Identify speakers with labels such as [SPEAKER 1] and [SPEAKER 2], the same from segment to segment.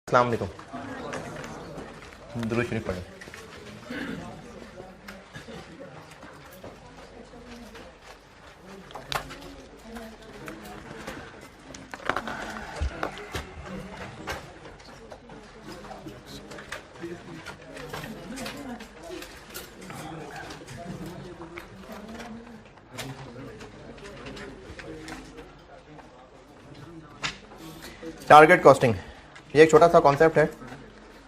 [SPEAKER 1] अस्सलाम वालेकुम। दुरूद शरीफ पढ़ें। टारगेट कॉस्टिंग ये एक छोटा सा कॉन्सेप्ट है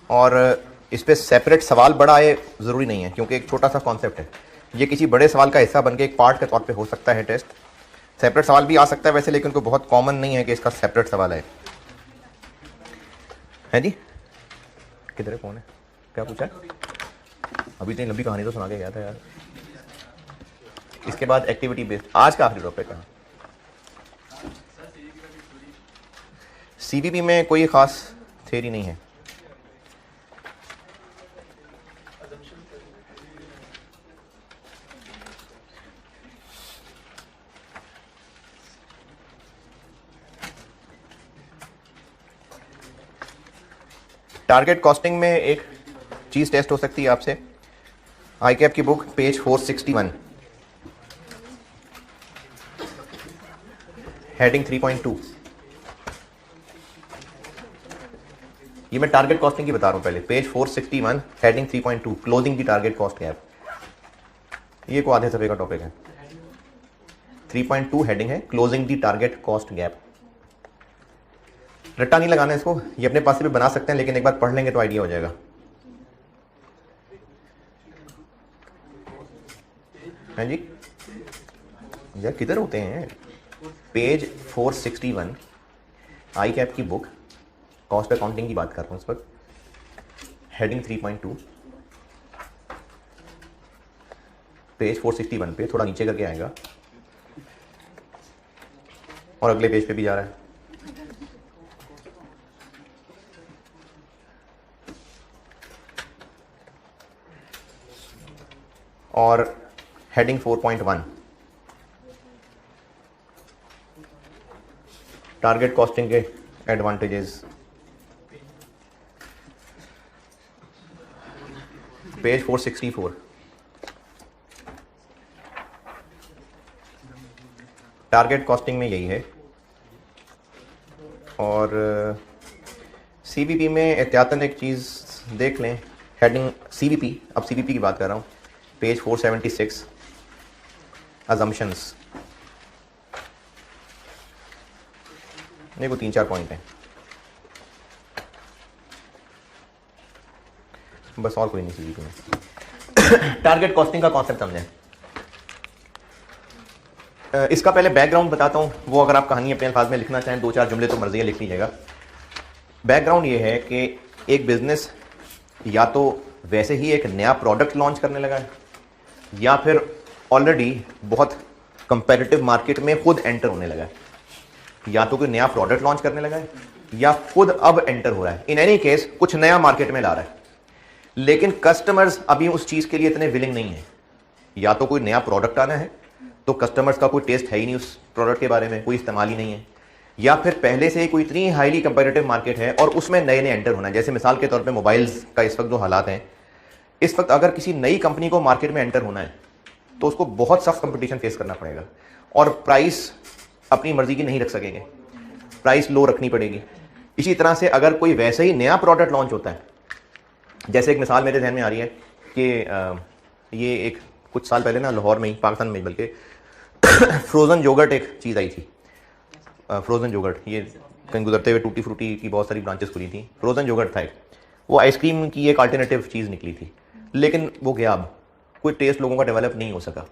[SPEAKER 1] और इस पे सेपरेट सवाल बड़ा आए ज़रूरी नहीं है, क्योंकि एक छोटा सा कॉन्सेप्ट है। ये किसी बड़े सवाल का हिस्सा बन के एक पार्ट के तौर पे हो सकता है टेस्ट। सेपरेट सवाल भी आ सकता है वैसे, लेकिन कोई बहुत कॉमन नहीं है कि इसका सेपरेट सवाल है जी। किधर है, कौन है, क्या पूछा है? अभी इतनी लंबी कहानी तो सुना के गया था यार। इसके बाद एक्टिविटी बेस्ड आज का आखिरी टॉपिक है। सीवीपी में कोई खास थ्योरी नहीं है। टारगेट कॉस्टिंग में एक चीज टेस्ट हो सकती है आपसे। आईकैप की बुक पेज 461 हेडिंग 3.2। ये मैं टारगेट कॉस्टिंग की बता रहा हूं पहले। Page 461 heading 3.2 closing the target cost gap. ये को आधे सफे का टॉपिक है। 3.2 हेडिंग है closing the target cost gap. रट्टा नहीं लगाना इसको, ये अपने पास से भी बना सकते हैं, लेकिन एक बार पढ़ लेंगे तो आइडिया हो जाएगा। हैं जी, यार किधर होते हैं? पेज 461 आई कैप की बुक, कॉस्ट अकाउंटिंग की बात कर रहा हूं इस वक्त, हेडिंग 3.2 पेज 461 पे थोड़ा नीचे करके आएगा और अगले पेज पे भी जा रहा है। और हेडिंग 4.1 टारगेट कॉस्टिंग के एडवांटेजेस, पेज 464 टारगेट कॉस्टिंग में यही है। और सीवीपी में एहतियातन एक चीज़ देख लें, हेडिंग सीवीपी, अब सीवीपी की बात कर रहा हूँ, पेज 476 अजम्पशंस। देखो 3-4 पॉइंट हैं, बस और कोई नहीं सीवीपी में। टारगेट कॉस्टिंग का कॉन्सेप्ट समझें। इसका पहले बैकग्राउंड बताता हूँ, वो अगर आप कहानी अपने अल्फाज में लिखना चाहें 2-4 जुमले तो मर्जी है लिख लीजिएगा। बैकग्राउंड ये है कि एक बिजनेस या तो वैसे ही एक नया प्रोडक्ट लॉन्च करने लगा है, या फिर ऑलरेडी बहुत कंपेटिटिव मार्केट में खुद एंटर होने लगा है। या तो कोई नया प्रोडक्ट लॉन्च करने लगा है या खुद अब एंटर हो रहा है। इन एनी केस कुछ नया मार्केट में ला रहा है, लेकिन कस्टमर्स अभी उस चीज के लिए इतने विलिंग नहीं है। या तो कोई नया प्रोडक्ट आना है तो कस्टमर्स का कोई टेस्ट है ही नहीं उस प्रोडक्ट के बारे में, कोई इस्तेमाल ही नहीं है, या फिर पहले से ही कोई इतनी हाईली कंपेटिटिव मार्केट है और उसमें नए नए एंटर होना है। जैसे मिसाल के तौर पे मोबाइल्स का इस वक्त जो हालात हैं, इस वक्त अगर किसी नई कंपनी को मार्केट में एंटर होना है तो उसको बहुत सख्त कंपटीशन फेस करना पड़ेगा और प्राइस अपनी मर्जी की नहीं रख सकेंगे, प्राइस लो रखनी पड़ेगी। इसी तरह से अगर कोई वैसे ही नया प्रोडक्ट लॉन्च होता है, जैसे एक मिसाल मेरे ध्यान में आ रही है कि ये एक कुछ साल पहले ना लाहौर में ही, पाकिस्तान में बल्कि फ्रोज़न योगर्ट एक चीज़ आई थी। फ्रोज़न योगर्ट, ये कहीं गुजरते हुए टूटी फ्रूटी की बहुत सारी ब्रांचेस खुली थी। फ्रोज़न योगर्ट था एक, वो आइसक्रीम की एक अल्टरनेटिव चीज़ निकली थी, लेकिन वो गया, अब कोई टेस्ट लोगों का डेवलप नहीं हो सका।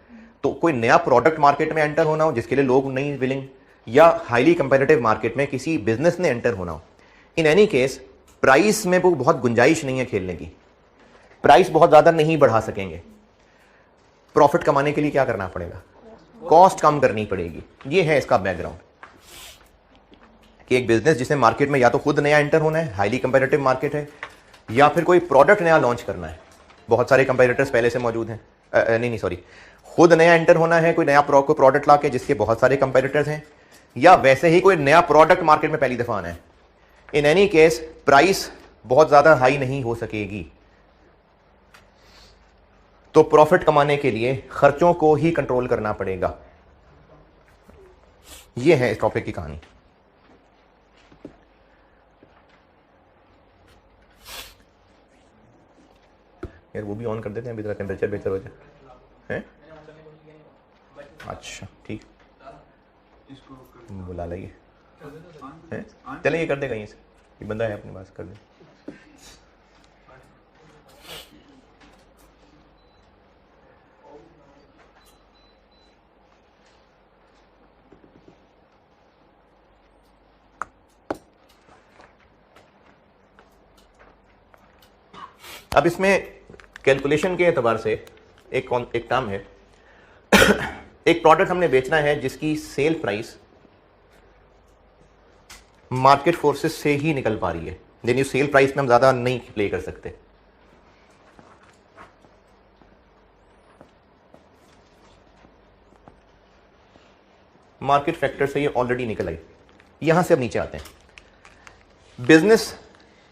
[SPEAKER 1] तो कोई नया प्रोडक्ट मार्केट में एंटर होना हो जिसके लिए लोग नहीं विलिंग, या हाईली कंपेटिटिव मार्केट में किसी बिजनेस ने एंटर होना हो, इन एनी केस प्राइस में वो बहुत गुंजाइश नहीं है खेलने की, प्राइस बहुत ज़्यादा नहीं बढ़ा सकेंगे। प्रॉफिट कमाने के लिए क्या करना पड़ेगा? कॉस्ट कम करनी पड़ेगी। ये है इसका बैकग्राउंड कि एक बिजनेस जिसने मार्केट में या तो खुद नया एंटर होना है, हाईली कंपेटिटिव मार्केट है, या फिर कोई प्रोडक्ट नया लॉन्च करना है, बहुत सारे कंपेटिटर्स पहले से मौजूद हैं, खुद नया एंटर होना है, कोई नया प्रोडक्ट ला के जिसके बहुत सारे कंपेटिटर्स हैं, या वैसे ही कोई नया प्रोडक्ट मार्केट में पहली दफा आना है। इन एनी केस प्राइस बहुत ज़्यादा हाई नहीं हो सकेगी। तो प्रॉफिट कमाने के लिए खर्चों को ही कंट्रोल करना पड़ेगा। यह है इस टॉपिक की कहानी। यार वो भी ऑन कर देते हैं, अभी तरह टेम्परेचर बेहतर हो जाए हैं। अच्छा ठीक, बुला लाइए, चले ये कर देगा, यहीं से एक बंदा है अपने पास, कर दे। अब इसमें कैलकुलेशन के एतबार से एक टर्म है। एक प्रोडक्ट हमने बेचना है जिसकी सेल प्राइस मार्केट फोर्सेस से ही निकल पा रही है, यानी सेल प्राइस में हम ज्यादा नहीं प्ले कर सकते। मार्केट फैक्टर से ये ऑलरेडी निकल आई। यहां से अब नीचे आते हैं। बिजनेस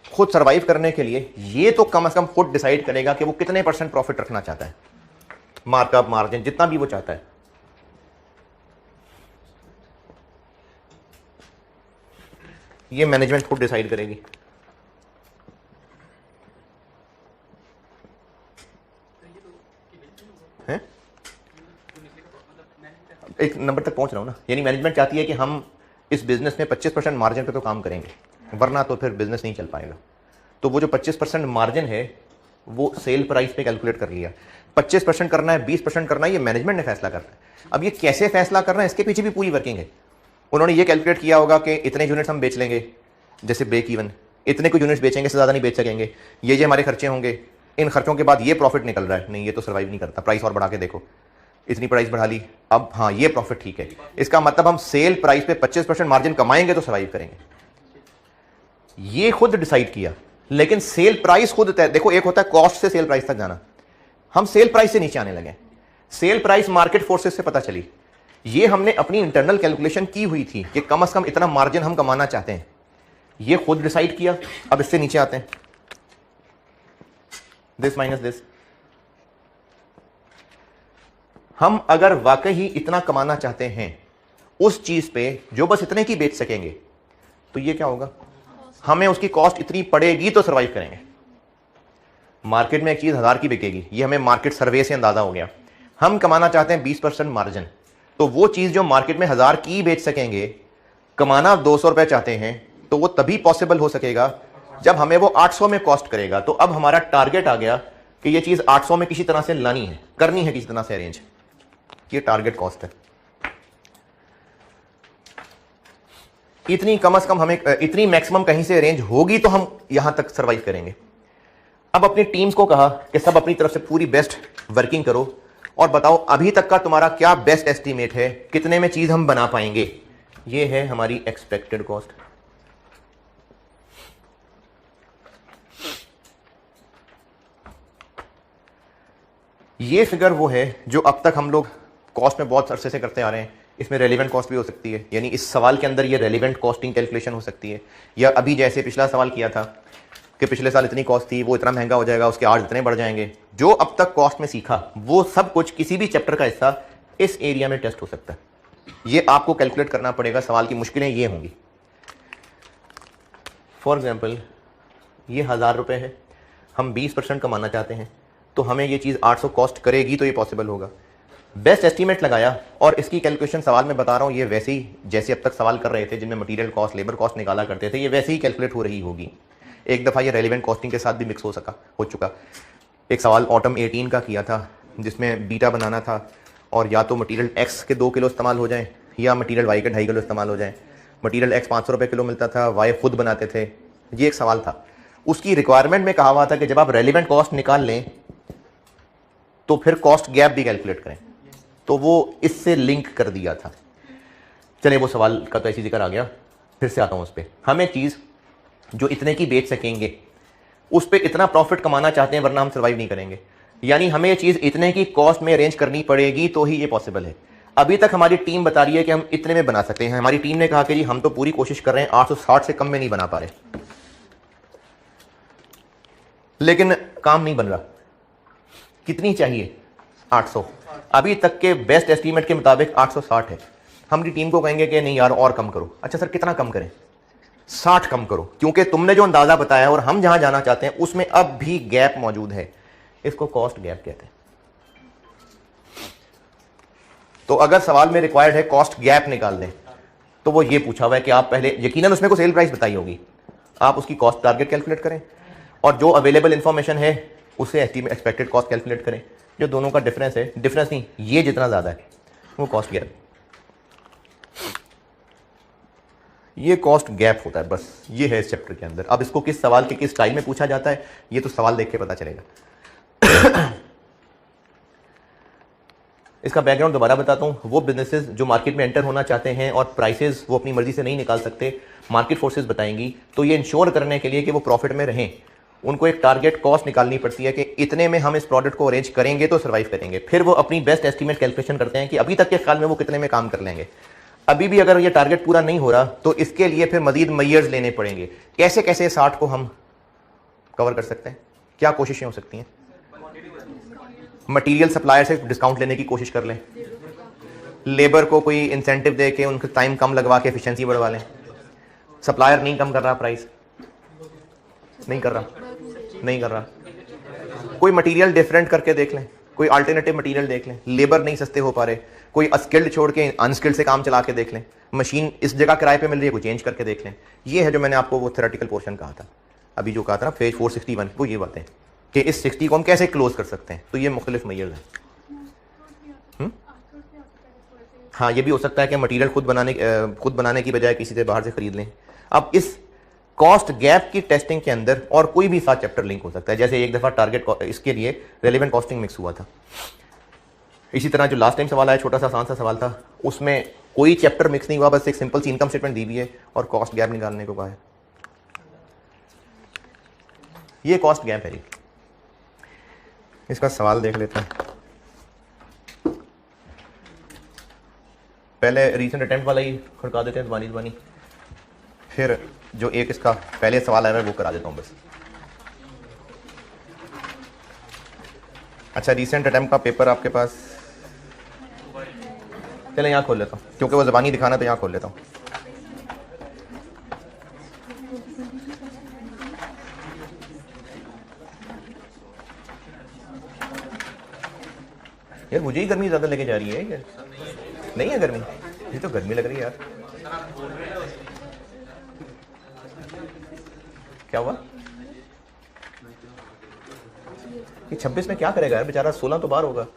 [SPEAKER 1] खुद सरवाइव करने के लिए ये तो कम से कम खुद डिसाइड करेगा कि वो कितने % प्रॉफिट रखना चाहता है, मार्कअप मार्जिन जितना भी वो चाहता है। ये मैनेजमेंट खुद डिसाइड करेगी। हैं? एक नंबर तक पहुंच रहा हूं ना, यानी मैनेजमेंट चाहती है कि हम इस बिजनेस में 25% मार्जिन पे तो काम करेंगे, वरना तो फिर बिजनेस नहीं चल पाएगा। तो वो जो 25% मार्जिन है वो सेल प्राइस पे कैलकुलेट कर लिया। 25% करना है, 20% करना है, ये मैनेजमेंट ने फैसला करना है। अब ये कैसे फैसला करना है, इसके पीछे भी पूरी वर्किंग है। उन्होंने ये कैलकुलेट किया होगा कि इतने यूनिट्स हम बेच लेंगे, जैसे ब्रेक इवन, इतने को यूनिट्स बेचेंगे, से ज़्यादा नहीं बेच सकेंगे, ये हमारे खर्चे होंगे, इन खर्चों के बाद ये प्रॉफिट निकल रहा है, नहीं ये तो सर्वाइव नहीं करता, प्राइस और बढ़ा के देखो, इतनी प्राइस बढ़ा ली, अब हाँ ये प्रॉफिट ठीक है। इसका मतलब हम सेल प्राइस पे 25% मार्जिन कमाएंगे तो सर्वाइव करेंगे। ये खुद डिसाइड किया, लेकिन सेल प्राइस खुद तय। देखो एक होता है कॉस्ट से सेल प्राइस तक जाना, हम सेल प्राइस से नीचे आने लगे। सेल प्राइस मार्केट फोर्सेस से पता चली, ये हमने अपनी इंटरनल कैलकुलेशन की हुई थी कि कम से कम इतना मार्जिन हम कमाना चाहते हैं, ये खुद डिसाइड किया। अब इससे नीचे आते हैं, दिस माइनस दिस। हम अगर वाकई ही इतना कमाना चाहते हैं उस चीज पे जो बस इतने की बेच सकेंगे, तो ये क्या होगा, हमें उसकी कॉस्ट इतनी पड़ेगी तो सर्वाइव करेंगे। मार्केट में एक चीज 1000 की बिकेगी, ये हमें मार्केट सर्वे से अंदाजा हो गया। हम कमाना चाहते हैं 20% मार्जिन, तो वो चीज जो मार्केट में 1000 की बेच सकेंगे, कमाना 200 रुपए चाहते हैं, तो वो तभी पॉसिबल हो सकेगा जब हमें वो 800 में कॉस्ट करेगा। तो अब हमारा टारगेट आ गया कि ये चीज 800 में किसी तरह से लानी है, करनी है किसी तरह से अरेंज, ये टारगेट कॉस्ट है। इतनी कम से कम हमें, इतनी मैक्सिमम कहीं से अरेंज होगी तो हम यहां तक सर्वाइव करेंगे। अब अपनी टीम्स को कहा कि सब अपनी तरफ से पूरी बेस्ट वर्किंग करो और बताओ अभी तक का तुम्हारा क्या बेस्ट एस्टीमेट है, कितने में चीज हम बना पाएंगे। ये है हमारी एक्सपेक्टेड कॉस्ट। ये फिगर वो है जो अब तक हम लोग कॉस्ट में बहुत अरसे से करते आ रहे हैं। इसमें रेलिवेंट कॉस्ट भी हो सकती है, यानी इस सवाल के अंदर ये रेलिवेंट कॉस्टिंग कैलकुलेशन हो सकती है, या अभी जैसे पिछला सवाल किया था कि पिछले साल इतनी कॉस्ट थी, वो इतना महंगा हो जाएगा, उसके आज इतने बढ़ जाएंगे। जो अब तक कॉस्ट में सीखा वो सब कुछ किसी भी चैप्टर का हिस्सा इस एरिया में टेस्ट हो सकता है। ये आपको कैलकुलेट करना पड़ेगा, सवाल की मुश्किलें ये होंगी। फॉर एग्जाम्पल ये 1000 रुपये है, हम 20% कमाना चाहते हैं, तो हमें ये चीज़ 800 कॉस्ट करेगी तो ये पॉसिबल होगा। बेस्ट एस्टीमेट लगाया और इसकी कैलकुलेशन सवाल में बता रहा हूँ, ये वैसे ही जैसे अब तक सवाल कर रहे थे जिनमें मटेरियल कॉस्ट, लेबर कॉस्ट निकाला करते थे, ये वैसे ही कैलकुलेट हो रही होगी। एक दफ़ा ये रेलिवेंट कॉस्टिंग के साथ भी मिक्स हो चुका। एक सवाल ऑटम 18 का किया था जिसमें बीटा बनाना था, और या तो मटेरियल एक्स के 2 किलो इस्तेमाल हो जाए या मटेरियल वाई के 2.5 किलो इस्तेमाल हो जाए। मटेरियल एक्स 500 रुपये किलो मिलता था, वाई खुद बनाते थे। ये एक सवाल था। उसकी रिक्वायरमेंट में कहा हुआ था कि जब आप रेलिवेंट कॉस्ट निकाल लें तो फिर कॉस्ट गैप भी कैलकुलेट करें, तो वो इससे लिंक कर दिया था। चलिए वो सवाल का तो ऐसी जिक्र आ गया, फिर से आता हूँ उस पर। हमें चीज़ जो इतने की बेच सकेंगे उस पर इतना प्रॉफिट कमाना चाहते हैं, वरना हम सर्वाइव नहीं करेंगे। यानी हमें ये चीज़ इतने की कॉस्ट में अरेंज करनी पड़ेगी तो ही ये पॉसिबल है। अभी तक हमारी टीम बता रही है कि हम इतने में बना सकते हैं। हमारी टीम ने कहा कि जी हम तो पूरी कोशिश कर रहे हैं, 860 से कम में नहीं बना पा रहे। लेकिन काम नहीं बन रहा। कितनी चाहिए? 800। अभी तक के बेस्ट एस्टीमेट के मुताबिक 860 है। हमारी टीम को कहेंगे कि नहीं यार और कम करो। अच्छा सर कितना कम करें? 60 कम करो, क्योंकि तुमने जो अंदाजा बताया और हम जहां जाना चाहते हैं उसमें अब भी गैप मौजूद है। इसको कॉस्ट गैप कहते हैं। तो अगर सवाल में रिक्वायर्ड है कॉस्ट गैप निकाल लें, तो वो ये पूछा हुआ है कि आप पहले, यकीनन उसमें को सेल प्राइस बताई होगी, आप उसकी कॉस्ट टारगेट कैलकुलेट करें और जो अवेलेबल इंफॉर्मेशन है उससे एक्सपेक्टेड कॉस्ट कैलकुलेट करें। जो दोनों का डिफरेंस है, डिफरेंस नहीं, ये जितना ज्यादा है वो कॉस्ट गैप, ये कॉस्ट गैप होता है। बस ये है इस चैप्टर के अंदर। अब इसको किस सवाल के किस स्टाइल में पूछा जाता है ये तो सवाल देख के पता चलेगा। इसका बैकग्राउंड दोबारा बताता हूं। वो बिजनेसेस जो मार्केट में एंटर होना चाहते हैं और प्राइसेस वो अपनी मर्जी से नहीं निकाल सकते, मार्केट फोर्सेस बताएंगी, तो ये इंश्योर करने के लिए कि वो प्रॉफिट में रहें, उनको एक टारगेट कॉस्ट निकालनी पड़ती है कि इतने में हम इस प्रोडक्ट को अरेंज करेंगे तो सर्वाइव करेंगे। फिर वो अपनी बेस्ट एस्टीमेट कैलकुलेशन करते हैं कि अभी तक के ख्याल में वो कितने में काम कर लेंगे। अभी भी अगर ये टारगेट पूरा नहीं हो रहा तो इसके लिए फिर मजीद मैयर्स लेने पड़ेंगे। कैसे कैसे 60 को हम कवर कर सकते हैं, क्या कोशिशें हो सकती हैं? मटेरियल सप्लायर से डिस्काउंट लेने की कोशिश कर लें, लेबर को कोई इंसेंटिव दे के उनका टाइम कम लगवा के एफिशिएंसी बढ़वा लें। सप्लायर नहीं कम कर रहा, प्राइस नहीं कर रहा, कोई मटेरियल डिफरेंट करके देख लें, कोई अल्टरनेटिव मटेरियल देख लें। लेबर नहीं सस्ते हो पा रहे, कोई स्किल्ड छोड़ के अनस्किल्ड से काम चला के देख लें। मशीन इस जगह किराए पे मिल रही है, कोई चेंज करके देख लें। ये है जो मैंने आपको वो थ्योरेटिकल पोर्शन कहा था, अभी जो कहा था ना पेज 461, वो ये बातें कि इस 60 को हम कैसे क्लोज कर सकते हैं। तो ये मुख्तलिफ मेजर्स हैं। हाँ, ये भी हो सकता है कि मटेरियल खुद बनाने की बजाय किसी से बाहर से खरीद लें। अब इस कॉस्ट गैप की टेस्टिंग के अंदर और कोई भी 7 चैप्टर लिंक हो सकता है। जैसे एक दफा टारगेट इसके लिए रेलेवेंट कॉस्टिंग मिक्स हुआ था। इसी तरह जो लास्ट टाइम सवाल आया, छोटा सा आसान सा सवाल था, उसमें कोई चैप्टर मिक्स नहीं हुआ, बस एक सिंपल सी इनकम स्टेटमेंट दी हुई है और कॉस्ट गैप निकालने को कहा है। ये कॉस्ट गैप है जी। इसका सवाल देख लेते हैं। पहले रीसेंट अटेम्प्ट वाला ही खड़का देते हैं ज़बानी, फिर जो एक इसका पहले सवाल आ रहा है वो करा देता हूं बस। अच्छा, रीसेंट अटेम्प्ट का पेपर आपके पास, चले यहाँ खोल लेता हूँ क्योंकि वो ज़बानी दिखाना, तो यहाँ खोल लेता हूँ। यार मुझे ही गर्मी ज्यादा लेके जा रही है यार। नहीं है गर्मी, ये तो गर्मी लग रही है यार। क्या हुआ? ये 26 में क्या करेगा यार बेचारा, 16 तो बाहर होगा।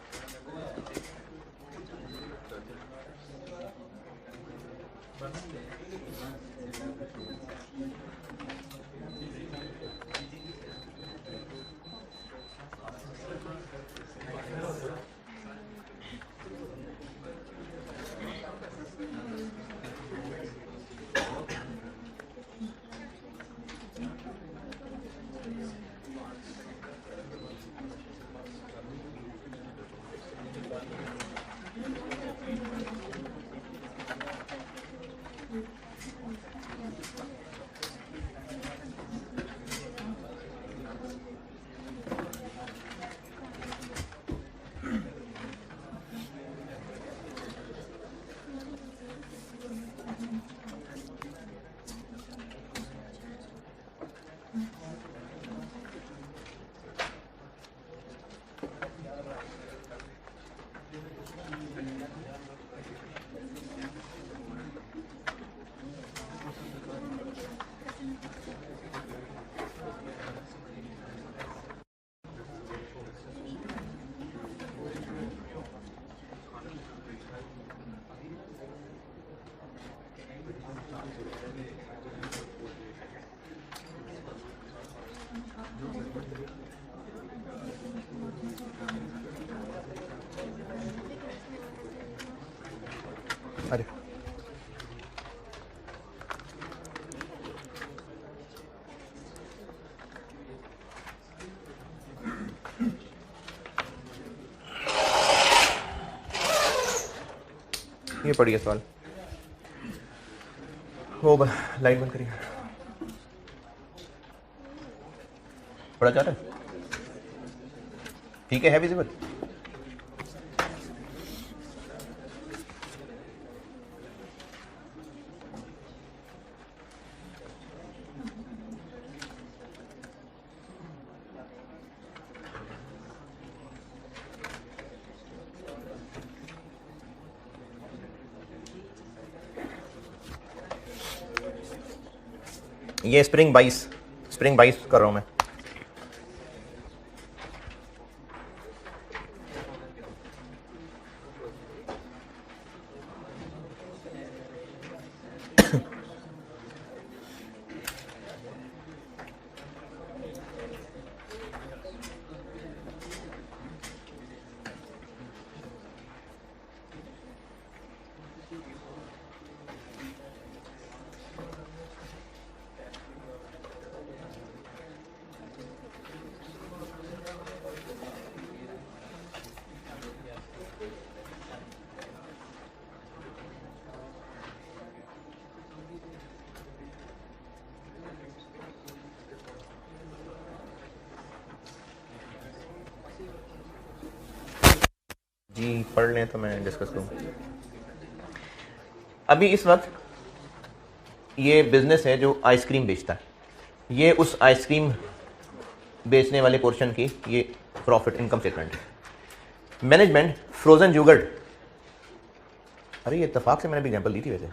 [SPEAKER 1] अरे ये पढ़िए सवाल। वो लाइट बंद करिए। बड़ा चार्ट है, ठीक है विजिबल। ये स्प्रिंग 22 कर रहा हूं मैं। जी पढ़ लें तो मैं डिस्कस करूँ। अभी इस वक्त ये बिजनेस है जो आइसक्रीम बेचता है, ये उस आइसक्रीम बेचने वाले पोर्शन की ये प्रॉफिट इनकम स्टेटमेंट है। मैनेजमेंट फ्रोजन योगर्ट, अरे ये इत्तेफाक से मैंने भी एग्जांपल दी थी वैसे,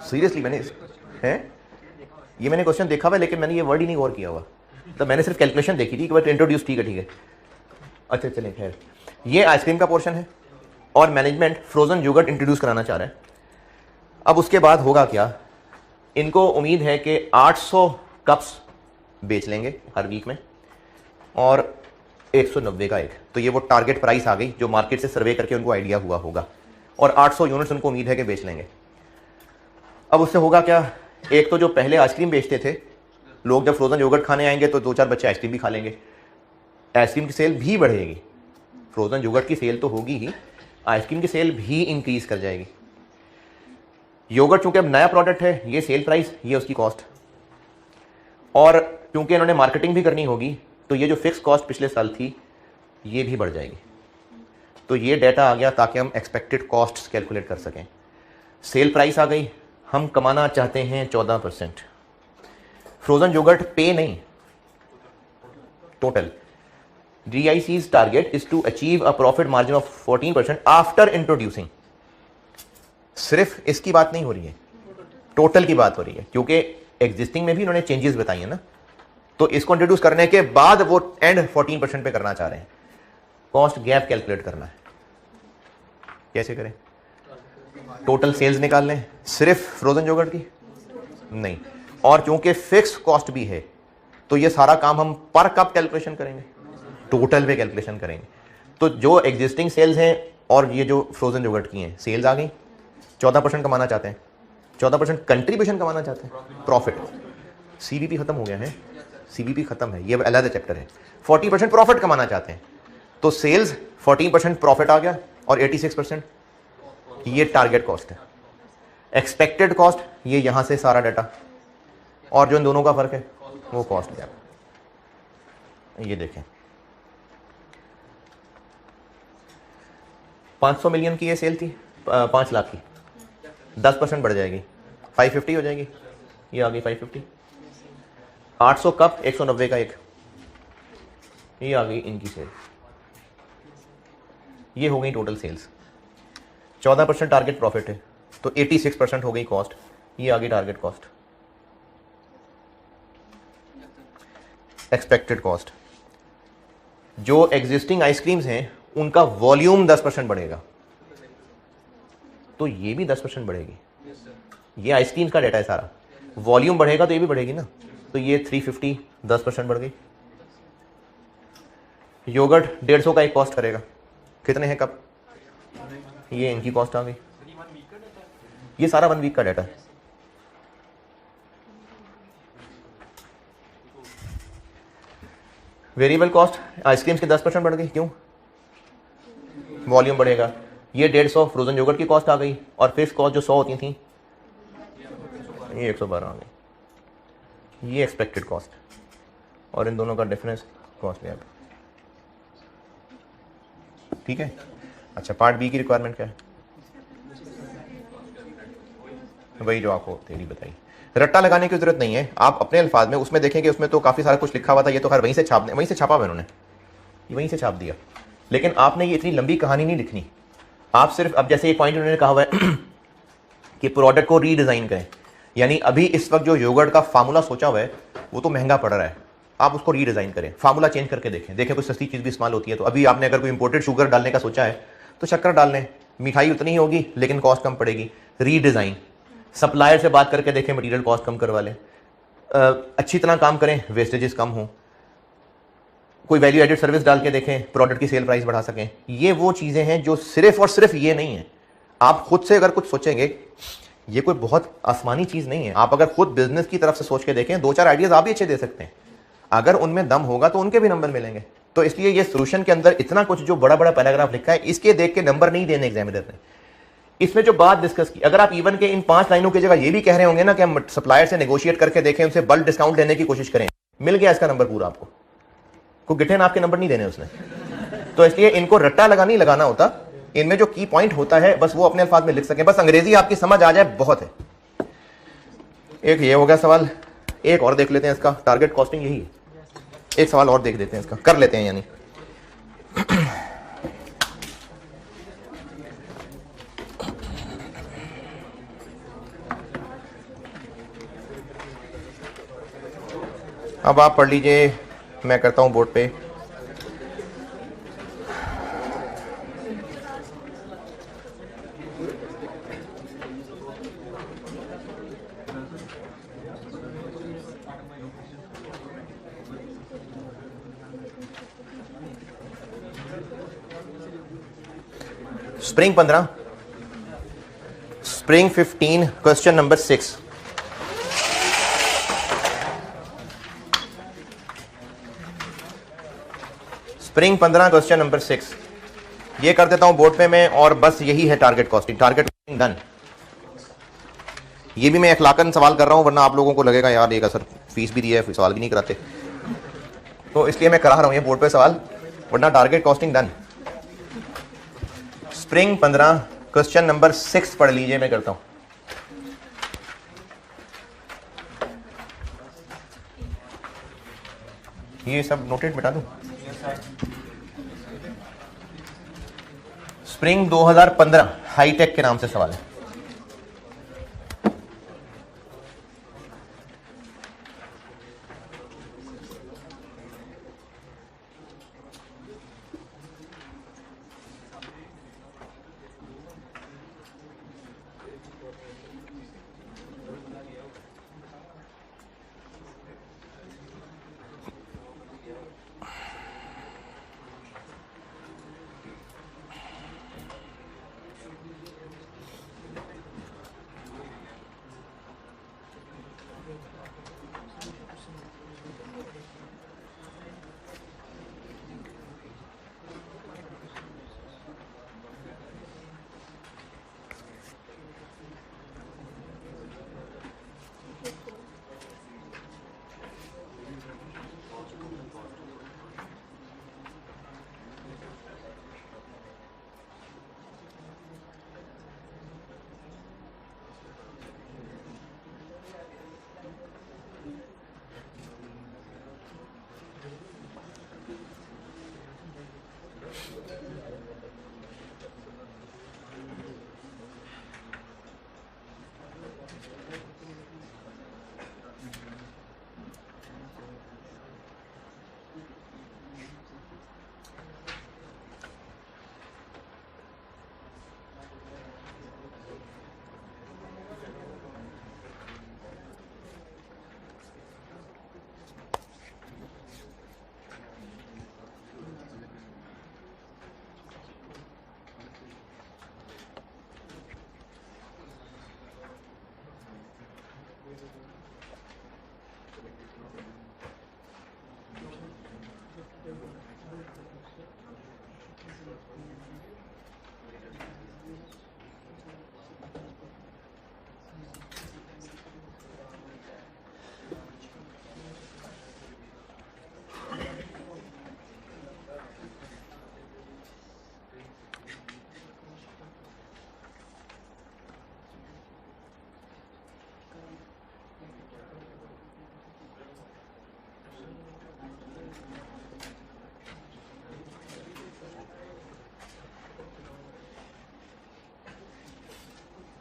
[SPEAKER 1] सीरियसली मैंने है ये मैंने क्वेश्चन देखा हुआ है लेकिन मैंने ये वर्ड ही नहीं गौर किया हुआ, तो मैंने सिर्फ कैलकुलेशन देखी थी कि बट इंट्रोड्यूस ठीक है अच्छा चलें खैर। ये आइसक्रीम का पोर्शन है और मैनेजमेंट फ्रोजन योगर्ट इंट्रोड्यूस कराना चाह रहा है। अब उसके बाद होगा क्या, इनको उम्मीद है कि 800 कप्स बेच लेंगे हर वीक में और 190 का एक, तो ये वो टारगेट प्राइस आ गई जो मार्केट से सर्वे करके उनको आइडिया हुआ होगा, और 800 यूनिट्स उनको उम्मीद है कि बेच लेंगे। अब उससे होगा क्या, एक तो जो पहले आइसक्रीम बेचते थे लोग जब फ्रोजन योगर्ट खाने आएंगे तो 2-4 बच्चे आइसक्रीम भी खा लेंगे, आइसक्रीम की सेल भी बढ़ेगी, फ्रोजन योगर्ट की सेल तो होगी ही, आइसक्रीम की सेल भी इंक्रीज कर जाएगी। योगर्ट चूंकि अब नया प्रोडक्ट है, ये सेल प्राइस, ये उसकी कॉस्ट, और क्योंकि इन्होंने मार्केटिंग भी करनी होगी तो ये जो फिक्स कॉस्ट पिछले साल थी ये भी बढ़ जाएगी। तो ये डाटा आ गया ताकि हम एक्सपेक्टेड कॉस्ट्स कैलकुलेट कर सकें। सेल प्राइस आ गई, हम कमाना चाहते हैं 14%। फ्रोजन योगर्ट पे नहीं, total GIC's target is to achieve a profit margin of 14% after introducing। सिर्फ इसकी बात नहीं हो रही है, टोटल की बात हो रही है, क्योंकि एग्जिस्टिंग में भी इन्होंने चेंजेस बताई है ना, तो इसको इंट्रोड्यूस करने के बाद वो एंड 14% पे करना चाह रहे हैं। कॉस्ट गैप कैलकुलेट करना है, कैसे करें, टोटल सेल्स निकाल लें सिर्फ फ्रोजन योगर्ट की नहीं, और चूंकि फिक्स कॉस्ट भी है तो ये सारा काम हम पर कप कैलकुलेशन करेंगे, टोटल पे कैलकुलेशन करेंगे। तो जो एग्जिस्टिंग सेल्स हैं और ये जो फ्रोजन योगर्ट की हैं सेल्स आ गई, 14% कमाना चाहते हैं, 14% कंट्रीब्यूशन कमाना चाहते हैं, प्रॉफिट, CVP खत्म हो गया है, CVP खत्म है, ये अलग चैप्टर है। 40% प्रॉफिट कमाना चाहते हैं, तो सेल्स 14% प्रॉफिट आ गया और 86% ये टारगेट कॉस्ट है। एक्सपेक्टेड कॉस्ट ये यहां से सारा डाटा, और जो इन दोनों का फर्क है वो कॉस्ट गैप। ये देखें 500 मिलियन की ये सेल थी, 5 लाख की, 10% बढ़ जाएगी, 550 हो जाएगी, ये आ गई 550। 800 कप 190 का एक, ये आ गई इनकी सेल, ये हो गई टोटल सेल्स। 14% टारगेट प्रॉफिट है तो 86% हो गई कॉस्ट, ये आ गई टारगेट कॉस्ट। एक्सपेक्टेड कॉस्ट, जो एग्जिस्टिंग आइसक्रीम्स हैं उनका वॉल्यूम 10% बढ़ेगा तो ये भी 10% बढ़ेगी। ये आइसक्रीम का डाटा है सारा, वॉल्यूम बढ़ेगा तो ये भी बढ़ेगी ना, तो ये 350 10% बढ़ गई। योगर्ट 150 का एक कॉस्ट करेगा, कितने हैं कप, ये इनकी कॉस्ट आ गई, ये सारा 1 वीक का डाटा है। वेरिएबल कॉस्ट आइसक्रीम्स की 10% बढ़ गई, क्यों, वॉल्यूम बढ़ेगा। ये 150 फ्रोजन योगर्ट की कॉस्ट आ गई, और फिक्स कॉस्ट जो 100 होती थी ये 112 आ गई। ये एक्सपेक्टेड कॉस्ट और इन दोनों का डिफरेंस कॉस्ट गैप। ठीक है। अच्छा, पार्ट बी की रिक्वायरमेंट क्या है? वही जो आपको थ्योरी बताई। रट्टा लगाने की जरूरत नहीं है, आप अपने अल्फाज में उसमें देखेंगे, उसमें तो काफ़ी सारा कुछ लिखा हुआ था, ये तो खैर वहीं से छापा हुआ इन्होंने, वहीं से छाप दिया। लेकिन आपने ये इतनी लंबी कहानी नहीं लिखनी, आप सिर्फ अब जैसे एक पॉइंट उन्होंने कहा हुआ है कि प्रोडक्ट को रीडिज़ाइन करें, यानी अभी इस वक्त जो योगर्ट का फार्मूला सोचा हुआ है वो तो महंगा पड़ रहा है, आप उसको रीडिज़ाइन करें, फार्मूला चेंज करके देखें कोई सस्ती चीज़ भी इस्तेमाल होती है। तो अभी आपने अगर कोई इंपोर्टेड शुगर डालने का सोचा है तो शक्कर डाल लें, मिठाई उतनी ही होगी लेकिन कॉस्ट कम पड़ेगी। रीडिज़ाइन, सप्लायर से बात करके देखें, मटेरियल कॉस्ट कम करवा लें, अच्छी तरह काम करें, वेस्टेजेस कम हों, कोई वैल्यू एडेड सर्विस डाल के देखें, प्रोडक्ट की सेल प्राइस बढ़ा सकें। ये वो चीज़ें हैं जो सिर्फ और सिर्फ ये नहीं है, आप खुद से अगर कुछ सोचेंगे, ये कोई बहुत आसमानी चीज़ नहीं है। आप अगर खुद बिजनेस की तरफ से सोच के देखें, 2-4 आइडियाज़ आप भी अच्छे दे सकते हैं, अगर उनमें दम होगा तो उनके भी नंबर मिलेंगे। तो इसलिए ये सोल्यूशन के अंदर इतना कुछ जो बड़ा बड़ा पैराग्राफ लिखा है, इसके देख के नंबर नहीं देने एग्जामिनर ने। इसमें जो बात डिस्कस की, अगर आप इवन के इन 5 लाइनों की जगह ये भी कह रहे होंगे ना कि हम सप्लायर से नेगोशिएट करके देखें, उनसे बल्क डिस्काउंट लेने की कोशिश करें, मिल गया इसका नंबर पूरा आपको, कोई गिठन आपके नंबर नहीं देने उसने। तो इसलिए इनको रट्टा नहीं लगाना होता, इनमें जो की पॉइंट होता है बस वो अपने अल्फाज में लिख सकें, बस अंग्रेजी आपकी समझ आ जाए बहुत है। एक ये हो गया सवाल, एक और देख लेते हैं इसका, टारगेट कॉस्टिंग यही है, एक सवाल और देख लेते हैं इसका, कर लेते हैं यानी। अब आप पढ़ लीजिए, मैं करता हूं बोर्ड पे। Spring 15, spring 15, question number 6। Spring 15, question number 6 ये कर देता हूं बोर्ड पे मैं, और बस यही है target costing. Target costing done. ये भी मैं अखलाकन सवाल कर रहा हूं, वरना आप लोगों को लगेगा यार ये सर फीस भी दी है, सवाल भी नहीं कराते, तो इसलिए मैं करा रहा हूं ये बोर्ड पे सवाल, वरना target costing done. Spring 15, question number 6 पढ़ लीजिए, मैं करता हूं। ये सब नोटेड मिटा दूं। स्प्रिंग 2015 हाईटेक के नाम से सवाल है।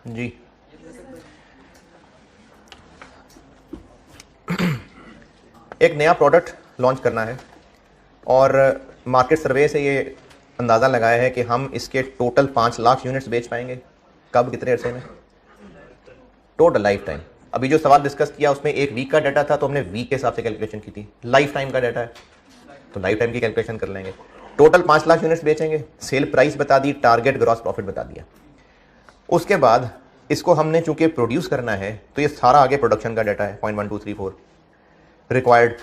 [SPEAKER 1] जी एक नया प्रोडक्ट लॉन्च करना है और मार्केट सर्वे से ये अंदाज़ा लगाया है कि हम इसके टोटल 5 लाख यूनिट्स बेच पाएंगे। कब, कितने अरसे में? Total life time. अभी जो सवाल डिस्कस किया उसमें एक वीक का डाटा था तो हमने वीक के हिसाब से कैलकुलेशन की थी। लाइफ टाइम का डाटा है तो लाइफ टाइम की कैलकुलेशन कर लेंगे। टोटल 5 लाख यूनिट्स बेचेंगे, सेल प्राइस बता दी, टारगेट ग्रॉस प्रॉफिट बता दिया। उसके बाद इसको हमने चूंकि प्रोड्यूस करना है तो ये सारा आगे प्रोडक्शन का डाटा है 0.1234 रिक्वायर्ड।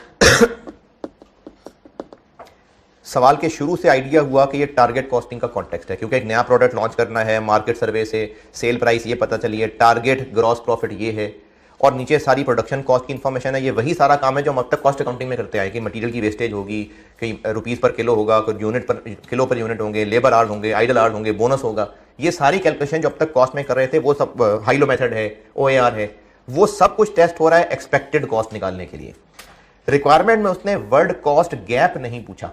[SPEAKER 1] सवाल के शुरू से आइडिया हुआ कि ये टारगेट कॉस्टिंग का कॉन्टेक्स्ट है क्योंकि एक नया प्रोडक्ट लॉन्च करना है, मार्केट सर्वे से सेल प्राइस ये पता चली है, टारगेट ग्रॉस प्रॉफिट ये है और नीचे सारी प्रोडक्शन कॉस्ट की इंफॉर्मेशन है। ये वही सारा काम है जो हम अब तक कॉस्ट अकाउंटिंग में करते आए कि मटेरियल की वेस्टेज होगी, कहीं रुपीस पर किलो होगा, कोई यूनिट पर किलो पर यूनिट होंगे, लेबर आवर्स होंगे, आइडल आवर्स होंगे, बोनस होगा। ये सारी कैलकुलेशन जो अब तक कॉस्ट में कर रहे थे वो सब हाइलो मेथड है, OAR है, वो सब कुछ टेस्ट हो रहा है एक्सपेक्टेड कॉस्ट निकालने के लिए। रिक्वायरमेंट में उसने वर्ड कॉस्ट गैप नहीं पूछा।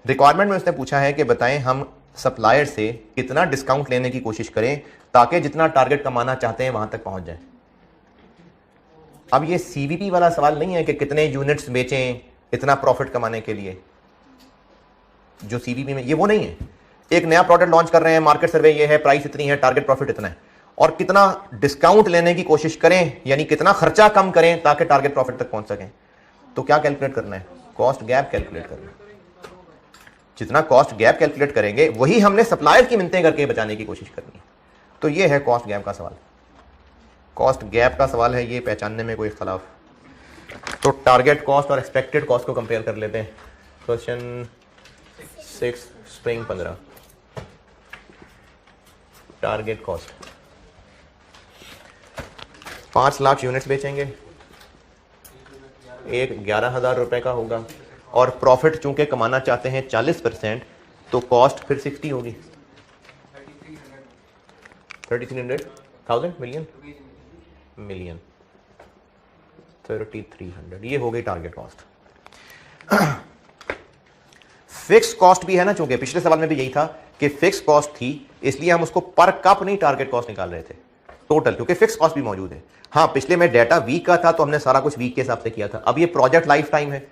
[SPEAKER 1] रिक्वायरमेंट में उसने पूछा है कि बताएं हम सप्लायर से कितना डिस्काउंट लेने की कोशिश करें ताकि जितना टारगेट कमाना चाहते हैं वहां तक पहुंच जाए। अब ये CVP वाला सवाल नहीं है कि कितने यूनिट्स बेचें इतना प्रॉफिट कमाने के लिए, जो CVP में ये वो नहीं है। एक नया प्रोडक्ट लॉन्च कर रहे हैं, मार्केट सर्वे ये है, प्राइस इतनी है, टारगेट प्रॉफिट इतना है और कितना डिस्काउंट लेने की कोशिश करें, यानी कितना खर्चा कम करें ताकि टारगेट प्रॉफिट तक पहुंच सकें। तो क्या कैलकुलेट करना है? कॉस्ट गैप कैलकुलेट करना है। जितना कॉस्ट गैप कैलकुलेट करेंगे वही हमने सप्लायर की मिन्नतें करके बचाने की कोशिश करनी है। तो ये है कॉस्ट गैप का सवाल। कॉस्ट गैप का सवाल है, ये पहचानने में कोई इख्तलाफ। तो टारगेट कॉस्ट और एक्सपेक्टेड कॉस्ट को कंपेयर कर लेते हैं। Question 6 spring 15 target cost 5 lakh units बेचेंगे, एक 11,000 रुपए का होगा और प्रॉफिट चूंकि कमाना चाहते हैं 40% तो कॉस्ट फिर 60 होगी। 3300 मिलियन 3300 ये हो गई टारगेट कॉस्ट। फिक्स कॉस्ट भी है ना, चूंकि पिछले सवाल में भी यही था कि फिक्स कॉस्ट थी इसलिए हम उसको पर कप नहीं टारगेट कॉस्ट निकाल रहे थे टोटल, क्योंकि फिक्स कॉस्ट भी मौजूद है। हाँ, पिछले में डाटा वीक का था तो हमने सारा कुछ वीक के हिसाब से किया था। अब ये प्रोजेक्ट लाइफ टाइम है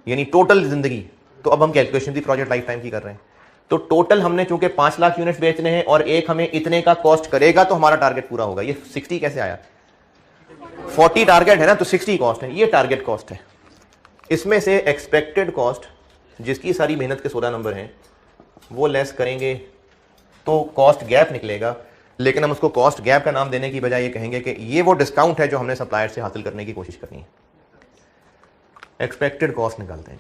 [SPEAKER 1] यानी टोटल जिंदगी, तो अब हम कैलकुलेशन भी प्रोजेक्ट लाइफ टाइम की कर रहे हैं। तो टोटल हमने चूंकि 5 लाख यूनिट्स बेचने हैं और एक हमें इतने का कॉस्ट करेगा तो हमारा टारगेट पूरा होगा। ये 60 कैसे आया? 40 टारगेट है ना तो 60 कॉस्ट है, ये टारगेट कॉस्ट है। इसमें से एक्सपेक्टेड कॉस्ट जिसकी सारी मेहनत के 16 नंबर हैं वो लेस करेंगे तो कॉस्ट गैप निकलेगा, लेकिन हम उसको कॉस्ट गैप का नाम देने की बजाय ये कहेंगे कि ये वो डिस्काउंट है जो हमने सप्लायर से हासिल करने की कोशिश करनी है। एक्सपेक्टेड कॉस्ट निकालते हैं।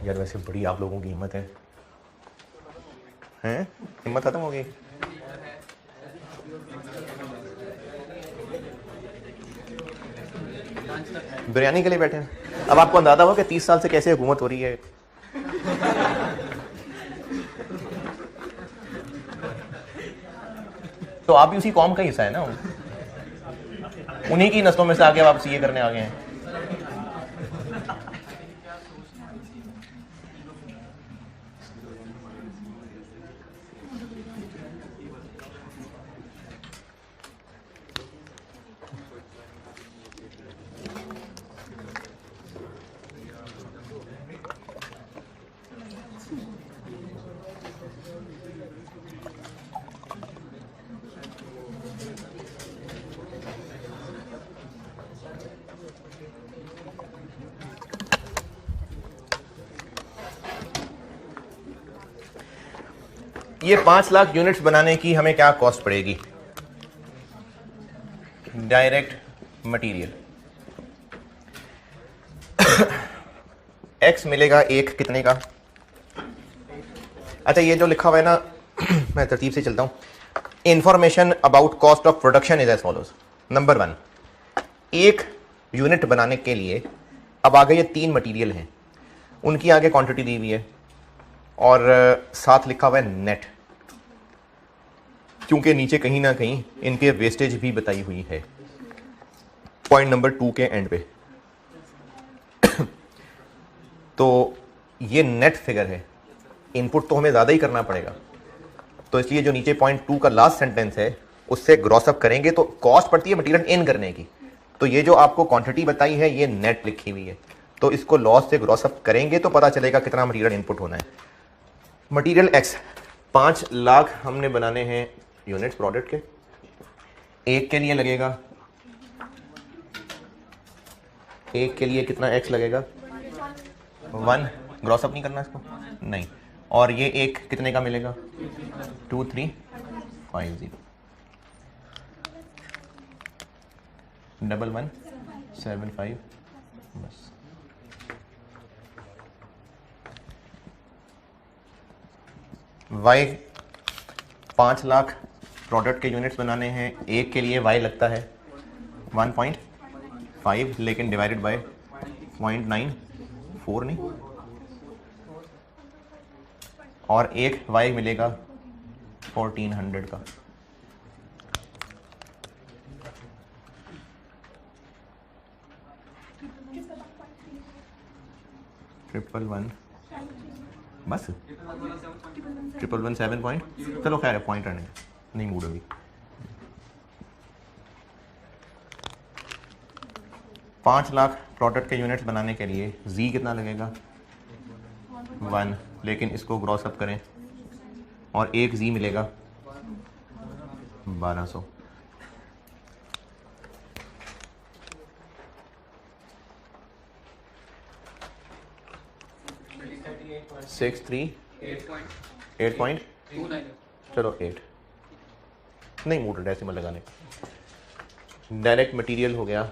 [SPEAKER 1] यार वैसे बड़ी आप लोगों की हिम्मत है, हैं? हिम्मत खत्म हो गई। बिरयानी के लिए बैठे हैं। अब आपको अंदाजा हो कि 30 साल से कैसे हुकूमत हो रही है। तो आप भी उसी कौम का हिस्सा है ना, उन्हीं की नस्लों में से आगे वापस ये करने आ गए हैं। ये 5 लाख यूनिट्स बनाने की हमें क्या कॉस्ट पड़ेगी? डायरेक्ट मटेरियल एक्स मिलेगा एक कितने का? अच्छा, ये जो लिखा हुआ है ना मैं तरतीब से चलता हूं। Information about cost of production is as follows. Number 1, एक यूनिट बनाने के लिए अब आगे ये 3 मटेरियल हैं, उनकी आगे क्वांटिटी दी हुई है और साथ लिखा हुआ है नेट। क्योंकि नीचे कहीं ना कहीं इनके वेस्टेज भी बताई हुई है पॉइंट नंबर 2 के एंड पे। तो ये नेट फिगर है, इनपुट तो हमें ज़्यादा ही करना पड़ेगा, तो इसलिए जो नीचे पॉइंट 2 का लास्ट सेंटेंस है उससे ग्रॉस अप करेंगे तो कॉस्ट पड़ती है मटेरियल इन करने की, तो ये जो आपको क्वांटिटी बताई है ये नेट लिखी हुई है, तो इसको लॉस से ग्रॉस अप करेंगे तो पता चलेगा कितना मटेरियल इनपुट होना है। मटेरियल एक्स 5 लाख हमने बनाने हैं यूनिट्स प्रोडक्ट के, एक के लिए लगेगा, एक के लिए कितना एक्स लगेगा 1, ग्रॉस अप नहीं करना इसको नहीं, और ये एक कितने का मिलेगा 2350 1175 बस। वाई 5 लाख प्रोडक्ट के यूनिट्स बनाने हैं, एक के लिए वाई लगता है 1.5 लेकिन डिवाइडेड बाय 0.94 नहीं, और एक वाई मिलेगा 1400 का। ट्रिपल वन बस 117 पॉइंट, चलो खैर है पॉइंट रहने नहीं मूड अभी। 5 लाख प्रोडक्ट के यूनिट्स बनाने के लिए जी कितना लगेगा 1, लेकिन इसको ग्रॉस अप करें और एक जी मिलेगा 1200। 8 पॉइंट चलो 8 नहीं मूड डेसिमल लगाने का। डायरेक्ट मटेरियल हो गया।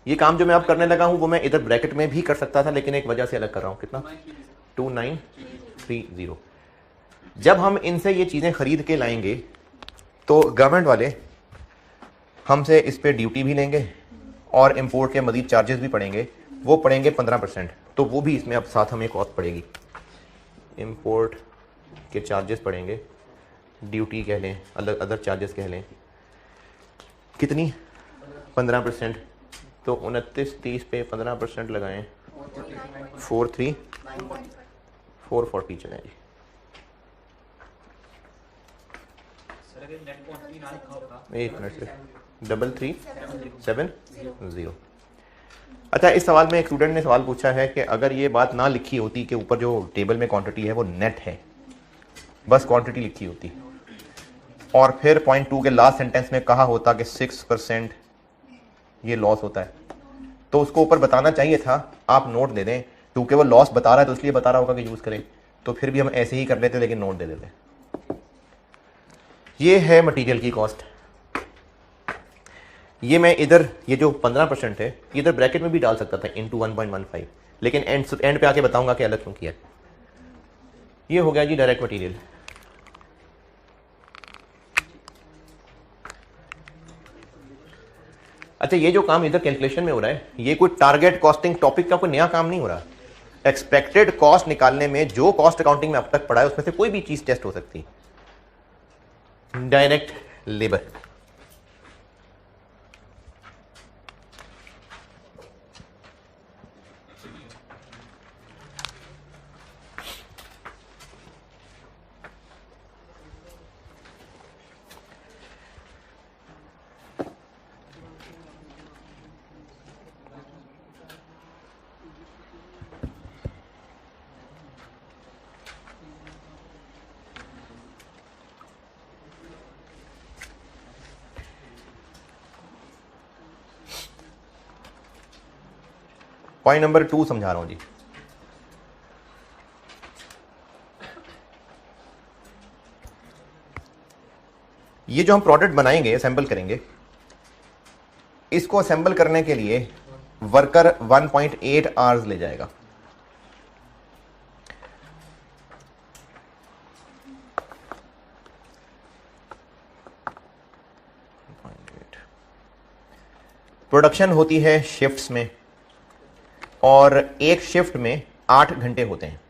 [SPEAKER 1] ये काम जो मैं अब करने लगा हूं वो मैं इधर ब्रैकेट में भी कर सकता था, लेकिन एक वजह से अलग कर रहा हूं। कितना 2930। जब हम इनसे ये चीजें खरीद के लाएंगे तो गवर्नमेंट वाले हमसे इस पे ड्यूटी भी लेंगे और इंपोर्ट के मजीद चार्जेस भी पड़ेंगे, वो पड़ेंगे 15%, तो वो भी इसमें अब साथ हमें कॉस्ट पड़ेगी। इंपोर्ट के चार्जेस पड़ेंगे, ड्यूटी कह लें, अलग अदर चार्जेस कह लें, कितनी 15%, तो 2930 पे 15% लगाएं 440 चलें जी। एक मिनट से 3370। अच्छा, इस सवाल में एक स्टूडेंट ने सवाल पूछा है कि अगर ये बात ना लिखी होती कि ऊपर जो टेबल में क्वांटिटी है वो नेट है, बस क्वांटिटी लिखी होती, और फिर पॉइंट 2 के लास्ट सेंटेंस में कहा होता कि 6% ये लॉस होता है, तो उसको ऊपर बताना चाहिए था। आप नोट दे दें, क्योंकि वो लॉस बता रहा है तो इसलिए बता रहा होगा कि यूज करें, तो फिर भी हम ऐसे ही कर लेते लेकिन नोट दे देते। ये है मटेरियल की कॉस्ट। ये मैं इधर ये जो 15% है इधर ब्रैकेट में भी डाल सकता था इंटू 1.15, लेकिन एंड पे आके बताऊंगा कि अलग क्यों किया। ये हो गया जी डायरेक्ट मटेरियल। अच्छा, ये जो काम इधर कैलकुलेशन में हो रहा है ये कोई टारगेट कॉस्टिंग टॉपिक का कोई नया काम नहीं हो रहा। एक्सपेक्टेड कॉस्ट निकालने में जो कॉस्ट अकाउंटिंग में अब तक पढ़ा है उसमें से कोई भी चीज टेस्ट हो सकती है। डायरेक्ट लेबर, पॉइंट नंबर 2 समझा रहा हूं जी। ये जो हम प्रोडक्ट बनाएंगे, असेंबल करेंगे, इसको असेंबल करने के लिए वर्कर 1.8 आवर्स ले जाएगा। प्रोडक्शन होती है शिफ्ट्स में, और एक शिफ्ट में 8 घंटे होते हैं,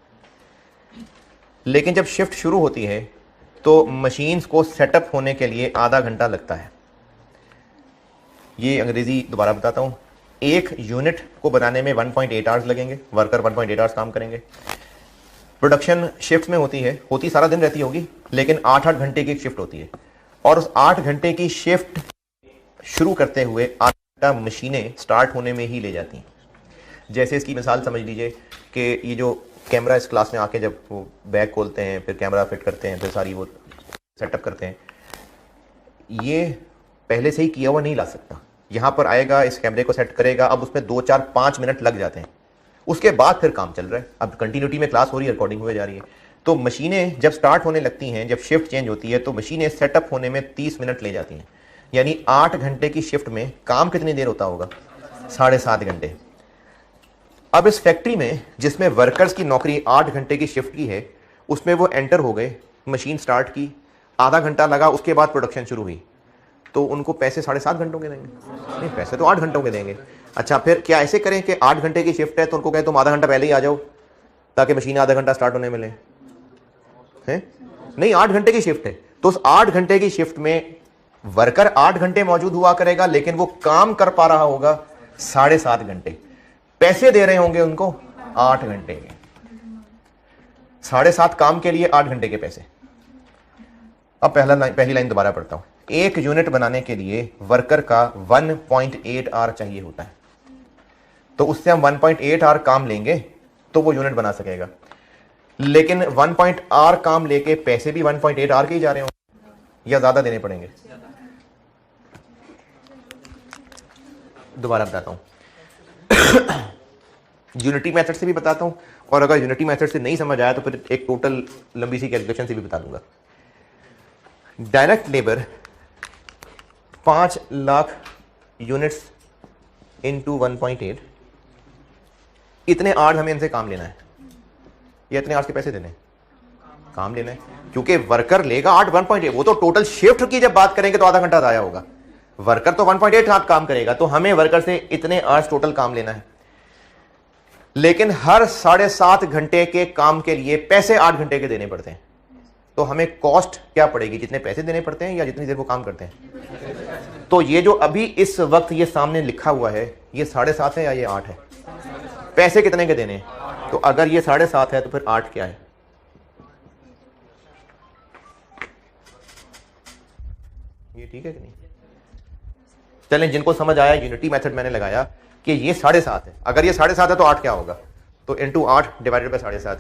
[SPEAKER 1] लेकिन जब शिफ्ट शुरू होती है तो मशीन्स को सेटअप होने के लिए आधा घंटा लगता है। ये अंग्रेजी दोबारा बताता हूँ। एक यूनिट को बनाने में 1.8 आवर्स लगेंगे, वर्कर 1.8 आवर्स काम करेंगे। प्रोडक्शन शिफ्ट में होती सारा दिन रहती होगी, लेकिन 8-8 घंटे की शिफ्ट होती है, और उस 8 घंटे की शिफ्ट शुरू करते हुए आधा घंटा मशीनें स्टार्ट होने में ही ले जाती हैं। जैसे इसकी मिसाल समझ लीजिए कि ये जो कैमरा इस क्लास में आके जब वो बैग खोलते हैं, फिर कैमरा फिट करते हैं, फिर सारी वो सेटअप करते हैं, ये पहले से ही किया हुआ नहीं ला सकता। यहाँ पर आएगा, इस कैमरे को सेट करेगा, अब उसमें 2, 4, 5 मिनट लग जाते हैं, उसके बाद फिर काम चल रहा है। अब कंटिन्यूटी में क्लास हो रही है, रिकॉर्डिंग हुए जा रही है। तो मशीनें जब स्टार्ट होने लगती हैं, जब शिफ्ट चेंज होती है, तो मशीनें सेटअप होने में 30 मिनट ले जाती हैं। यानी 8 घंटे की शिफ्ट में काम कितनी देर होता होगा? 7.5 घंटे। अब इस फैक्ट्री में जिसमें वर्कर्स की नौकरी 8 घंटे की शिफ्ट की है, उसमें वो एंटर हो गए, मशीन स्टार्ट की, आधा घंटा लगा, उसके बाद प्रोडक्शन शुरू हुई, तो उनको पैसे 7.5 घंटों के देंगे? नहीं, पैसे तो 8 घंटों के देंगे। अच्छा, फिर क्या ऐसे करें कि 8 घंटे की शिफ्ट है तो उनको कहें तुम आधा घंटा पहले ही आ जाओ ताकि मशीन आधा घंटा स्टार्ट होने में ले? हैं? नहीं, 8 घंटे की शिफ्ट है तो उस 8 घंटे की शिफ्ट में वर्कर 8 घंटे मौजूद हुआ करेगा, लेकिन वो काम कर पा रहा होगा 7.5 घंटे। पैसे दे रहे होंगे उनको 8 घंटे के, 7.5 काम के लिए 8 घंटे के पैसे। अब पहली लाइन दोबारा पढ़ता हूं। एक यूनिट बनाने के लिए वर्कर का 1.8 आवर चाहिए होता है, तो उससे हम 1.8 आवर काम लेंगे तो वो यूनिट बना सकेगा। लेकिन 1.8 आवर काम लेके पैसे भी 1.8 आवर के ही जा रहे होंगे या ज्यादा देने पड़ेंगे? दोबारा बताता हूं, यूनिटी मेथड से भी बताता हूं, और अगर यूनिटी मेथड से नहीं समझ आया तो फिर एक टोटल लंबी सी कैलकुलेशन से भी बता दूंगा। Direct labour 5 lakh units into 1.8, इतने आवर्स हमें इनसे काम लेना है, या इतने आवर्स के पैसे देने? काम लेना है, क्योंकि वर्कर लेगा 1.8, वो तो टोटल शिफ्ट की जब बात करेंगे तो आधा घंटा आया होगा, वर्कर तो 1.8 आवर काम करेगा, तो हमें वर्कर से इतने आवर्स टोटल काम लेना है। लेकिन हर 7.5 घंटे के काम के लिए पैसे 8 घंटे के देने पड़ते हैं, तो हमें कॉस्ट क्या पड़ेगी? जितने पैसे देने पड़ते हैं या जितनी देर वो काम करते हैं? तो ये जो अभी इस वक्त ये सामने लिखा हुआ है, ये 7.5 है या ये 8 है? पैसे कितने के देने हैं? तो अगर ये 7.5 है तो फिर 8 क्या है? ये ठीक है कि नहीं? चलें, जिनको समझ आया, यूनिटी मेथड मैंने लगाया कि ये 7.5 है, अगर ये 7.5 है तो 8 क्या होगा? तो इंटू 8 डिवाइडेड बाई 7.5।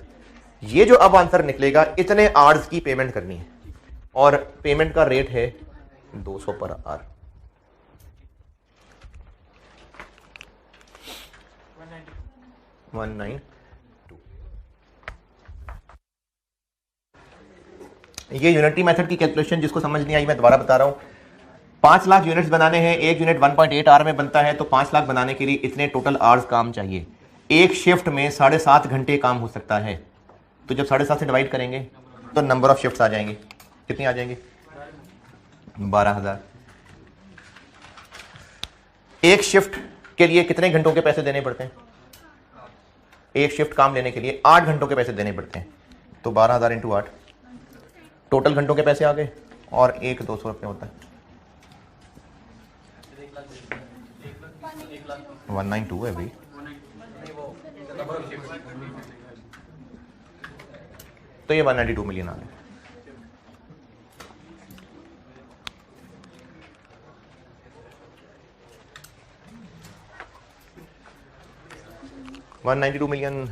[SPEAKER 1] ये जो अब आंसर निकलेगा, इतने आवर्स की पेमेंट करनी है, और पेमेंट का रेट है 200 पर आवर। 192। ये यूनिटी मेथड की कैलकुलेशन जिसको समझ नहीं आई, मैं दोबारा बता रहा हूं। 5 लाख यूनिट्स बनाने हैं, एक यूनिट 1.8 आवर में बनता है, तो 5 लाख बनाने के लिए इतने टोटल आवर्स काम चाहिए। एक शिफ्ट में 7.5 घंटे काम हो सकता है, तो जब 7.5 से डिवाइड करेंगे तो नंबर ऑफ शिफ्ट्स आ जाएंगे। कितनी आ जाएंगे? 12,000। एक शिफ्ट के लिए कितने घंटों के पैसे देने पड़ते हैं? एक शिफ्ट काम लेने के लिए 8 घंटों के पैसे देने पड़ते हैं, तो 12,000 इंटू 8, टोटल घंटों के पैसे आ गए, और एक 200 रुपये होता है। 192 है भाई, तो ये 192 मिलियन आ गए। $192 मिलियन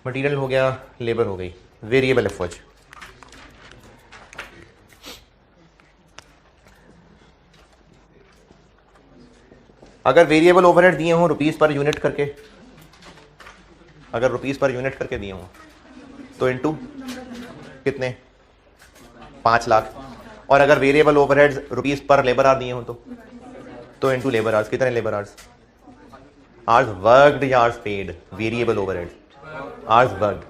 [SPEAKER 1] मटेरियल हो गया, लेबर हो गई, वेरिएबल एफर्ट। अगर वेरिएबल ओवरहेड दिए हों रुपीस पर यूनिट करके, अगर रुपीस पर यूनिट करके दिए हों तो इनटू कितने? 5 लाख। और अगर वेरिएबल ओवरहेड्स रुपीस पर लेबर आवर दिए हों तो इनटू लेबर आवर्स। कितने लेबर आवर्स? आवर्स वर्कड या hours paid? Variable overhead hours worked,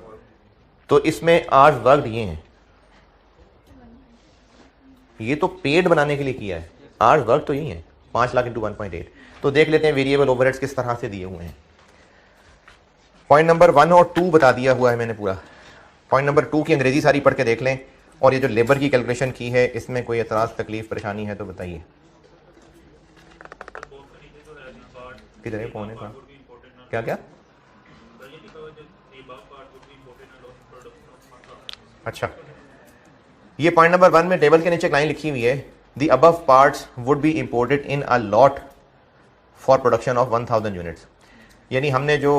[SPEAKER 1] तो इसमें आवर्स वर्कड ये हैं, ये तो पेड बनाने के लिए किया है, आवर्स वर्क तो यही है 5 लाख इंटू 1.8। तो देख लेते हैं वेरिएबल ओवरहेड्स किस तरह से दिए हुए हैं। पॉइंट नंबर 1 और 2 बता दिया हुआ है मैंने पूरा। पॉइंट नंबर 2 की अंग्रेजी सारी पढ़ के देख लें, और ये जो लेबर की कैलकुलेशन की है इसमें कोई एतराज़ तकलीफ परेशानी है तो बताइए। किधर है, कौन है, कहाँ, क्या क्या? अच्छा, ये पॉइंट नंबर 1 में टेबल के नीचे एक लाइन लिखी हुई है, the above parts would be imported in a lot for production of 1000 units. यानी हमने जो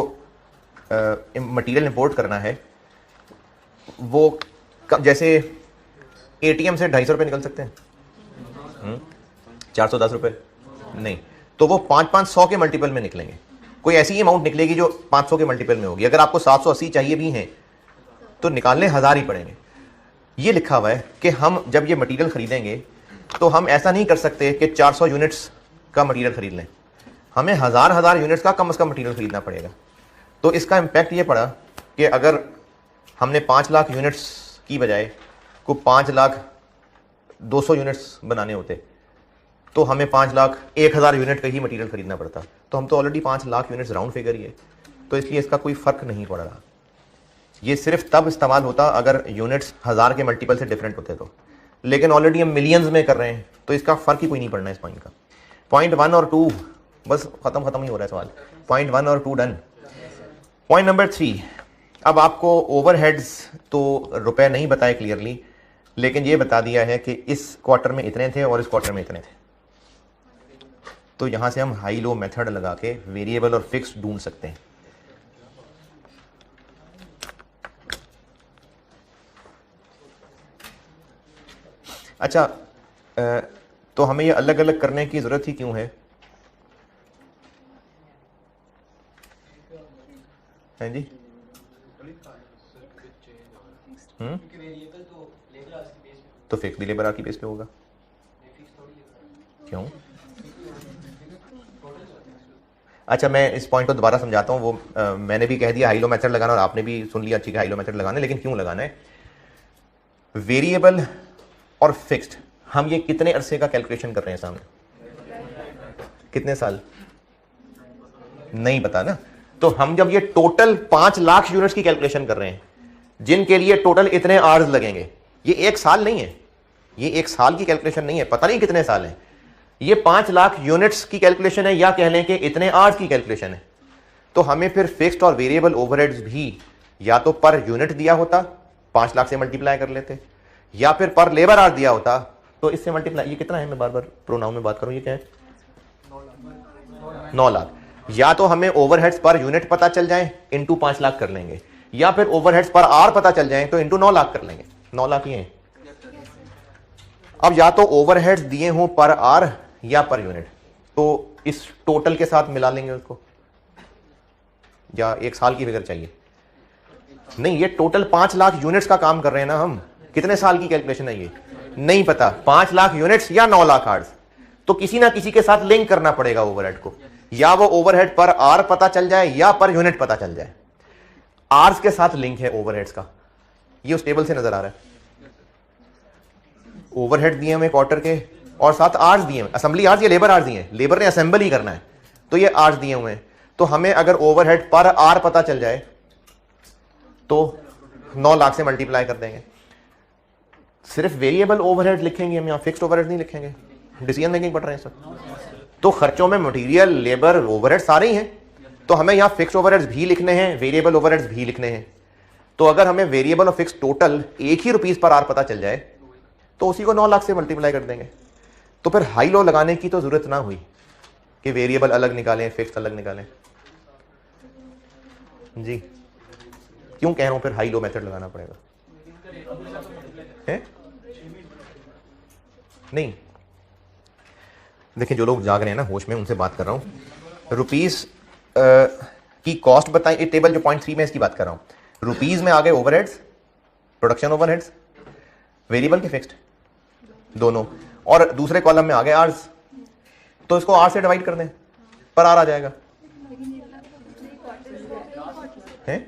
[SPEAKER 1] मटेरियल इंपोर्ट करना है वो जैसे एटीएम से 250 रुपये निकल सकते हैं, 410 रुपये नहीं, तो वो 500 के मल्टीपल में निकलेंगे। कोई ऐसी अमाउंट निकलेगी जो 500 के मल्टीपल में होगी। अगर आपको 780 चाहिए भी हैं तो निकालने 1000 ही पड़ेंगे। ये लिखा हुआ है कि हम जब ये मटेरियल खरीदेंगे तो हम ऐसा नहीं कर सकते कि 400 यूनिट्स का मटेरियल खरीद लें, हमें हज़ार यूनिट्स का कम से कम मटेरियल खरीदना पड़ेगा। तो इसका इम्पैक्ट ये पड़ा कि अगर हमने 5 लाख यूनिट्स की बजाय को 5,02,000 यूनिट्स बनाने होते तो हमें 5,01,000 यूनिट का ही मटेरियल खरीदना पड़ता। तो हम तो already 5 lakh units round figure ही है, तो इसलिए इसका कोई फ़र्क नहीं पड़ रहा। ये सिर्फ तब इस्तेमाल होता अगर यूनिट्स 1000 के मल्टीपल से डिफरेंट होते तो, लेकिन ऑलरेडी हम मिलियंस में कर रहे हैं तो इसका फ़र्क ही कोई नहीं पड़ना इस पॉइंट का। पॉइंट 1 और 2 बस ख़त्म ही हो रहा है सवाल। पॉइंट 1 और 2 डन। पॉइंट नंबर 3, अब आपको ओवरहेड्स तो रुपए नहीं बताए क्लियरली, लेकिन ये बता दिया है कि इस क्वार्टर में इतने थे और इस क्वार्टर में इतने थे। तो यहां से हम हाई लो मेथड लगा के वेरिएबल और फिक्स ढूंढ सकते हैं। अच्छा, तो हमें ये अलग अलग करने की जरूरत ही क्यों है? हैं जी, तो फिक्स भी लेबर आर की बेस पे होगा, क्यों? अच्छा, मैं इस पॉइंट को दोबारा समझाता हूँ। वो मैंने भी कह दिया हाई लो मेथड लगाना और आपने भी सुन लिया ठीक है हाई लो मेथड लगाना है, लेकिन क्यों लगाना है? वेरिएबल और फिक्स्ड हम ये कितने अरसे का कैलकुलेशन कर रहे हैं सामने, कितने साल नहीं पता ना। तो हम जब ये टोटल 5 लाख यूनिट्स की कैलकुलेशन कर रहे हैं जिनके लिए टोटल इतने आवर्स लगेंगे, ये 1 साल नहीं है, ये 1 साल की कैलकुलेशन नहीं है, पता नहीं कितने साल है, ये 5 लाख यूनिट्स की कैलकुलेशन है, या कह लें कि इतने आवर्स की कैलकुलेशन है। तो हमें फिर फिक्स्ड और वेरिएबल ओवरहेड्स भी या तो पर यूनिट दिया होता 5 लाख से मल्टीप्लाई कर लेते, या फिर पर लेबर आवर दिया होता तो इससे मल्टीप्लाई। ये कितना है, मैं बार बार प्रोनाउन में बात करूं, ये क्या है 9 लाख। या तो हमें ओवरहेड्स पर यूनिट पता चल जाए इंटू 5 लाख कर लेंगे, या फिर ओवरहेड्स पर आर पता चल जाए तो इंटू 9 लाख कर लेंगे। 9 लाख ये है। अब या तो ओवरहेड्स दिए हों पर आर या पर यूनिट, तो इस टोटल के साथ मिला लेंगे उसको, या 1 साल की फिगर चाहिए? नहीं, ये टोटल 5 लाख यूनिट्स का काम कर रहे हैं ना हम। कितने साल की कैलकुलेशन है ये नहीं पता, 5 लाख यूनिट्स या 9 लाख आवर्स। तो किसी ना किसी के साथ लिंक करना पड़ेगा ओवरहेड को, या वो ओवरहेड पर आर पता चल जाए या पर यूनिट पता चल जाए। आर्स के साथ लिंक है ओवरहेड्स का, ये उस टेबल से नजर आ रहा है। ओवरहेड दिए हमें क्वार्टर के और साथ आर्स दिए, असेंबली आर्स या लेबर आर्स दिए, लेबर ने असेंबल ही करना है तो ये आर्स दिए हुए हैं। तो हमें अगर ओवरहेड पर आर पता चल जाए तो 9 लाख से मल्टीप्लाई कर देंगे। सिर्फ वेरिएबल ओवरहेड लिखेंगे हम, यहाँ फिक्स्ड ओवरहेड नहीं लिखेंगे, डिसीजन मेकिंग पढ़ रहे हैं सब। तो खर्चों में मटेरियल लेबर ओवरहेड सारे ही हैं, तो हमें यहाँ फिक्स्ड ओवरहेड्स भी लिखने हैं, वेरिएबल ओवरहेड्स भी लिखने हैं। तो अगर हमें वेरिएबल और फिक्स टोटल एक ही रुपीस पर आर पता चल जाए तो उसी को 9 लाख से मल्टीप्लाई कर देंगे। तो फिर हाई लो लगाने की तो जरूरत ना हुई कि वेरिएबल अलग निकालें फिक्स अलग निकालें। जी क्यों कह रहा हूं फिर हाई लो मेथड लगाना पड़ेगा है? नहीं, देखिए जो लोग जाग रहे हैं ना होश में, उनसे बात कर रहा हूं। रुपीस की कॉस्ट बताएं, ये टेबल जो पॉइंट 3 में इसकी बात कर रहा हूं। रुपीस में आ गए ओवरहेड्स, प्रोडक्शन ओवरहेड्स, वेरिएबल के फिक्स्ड दोनों, और दूसरे कॉलम में आ गए आर्स, तो इसको आर से डिवाइड कर दें, पर आर आ जाएगा है?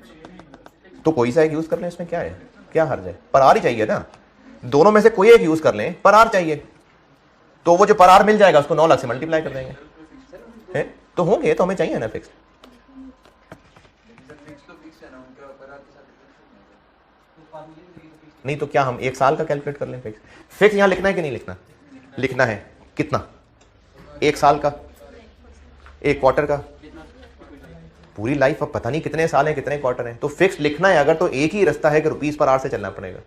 [SPEAKER 1] तो कोई सा एक यूज कर लें, इसमें क्या है, क्या हर्ज है, पर आर ही चाहिए ना, दोनों में से कोई एक यूज कर लें, पर आर चाहिए, तो वो जो पर आर मिल जाएगा उसको 9 लाख से मल्टीप्लाई कर देंगे है? तो होंगे, तो हमें चाहिए ना फिक्स। नहीं तो क्या हम 1 साल का कैलकुलेट कर लें फिक्स? फिक्स यहां लिखना है कि नहीं लिखना? लिखना है। कितना? 1 साल का, 1 क्वार्टर का, पूरी लाइफ। अब पता नहीं कितने साल हैं कितने क्वार्टर हैं, तो फिक्स लिखना है अगर, तो एक ही रास्ता है कि रुपीस पर आर से चलना पड़ेगा।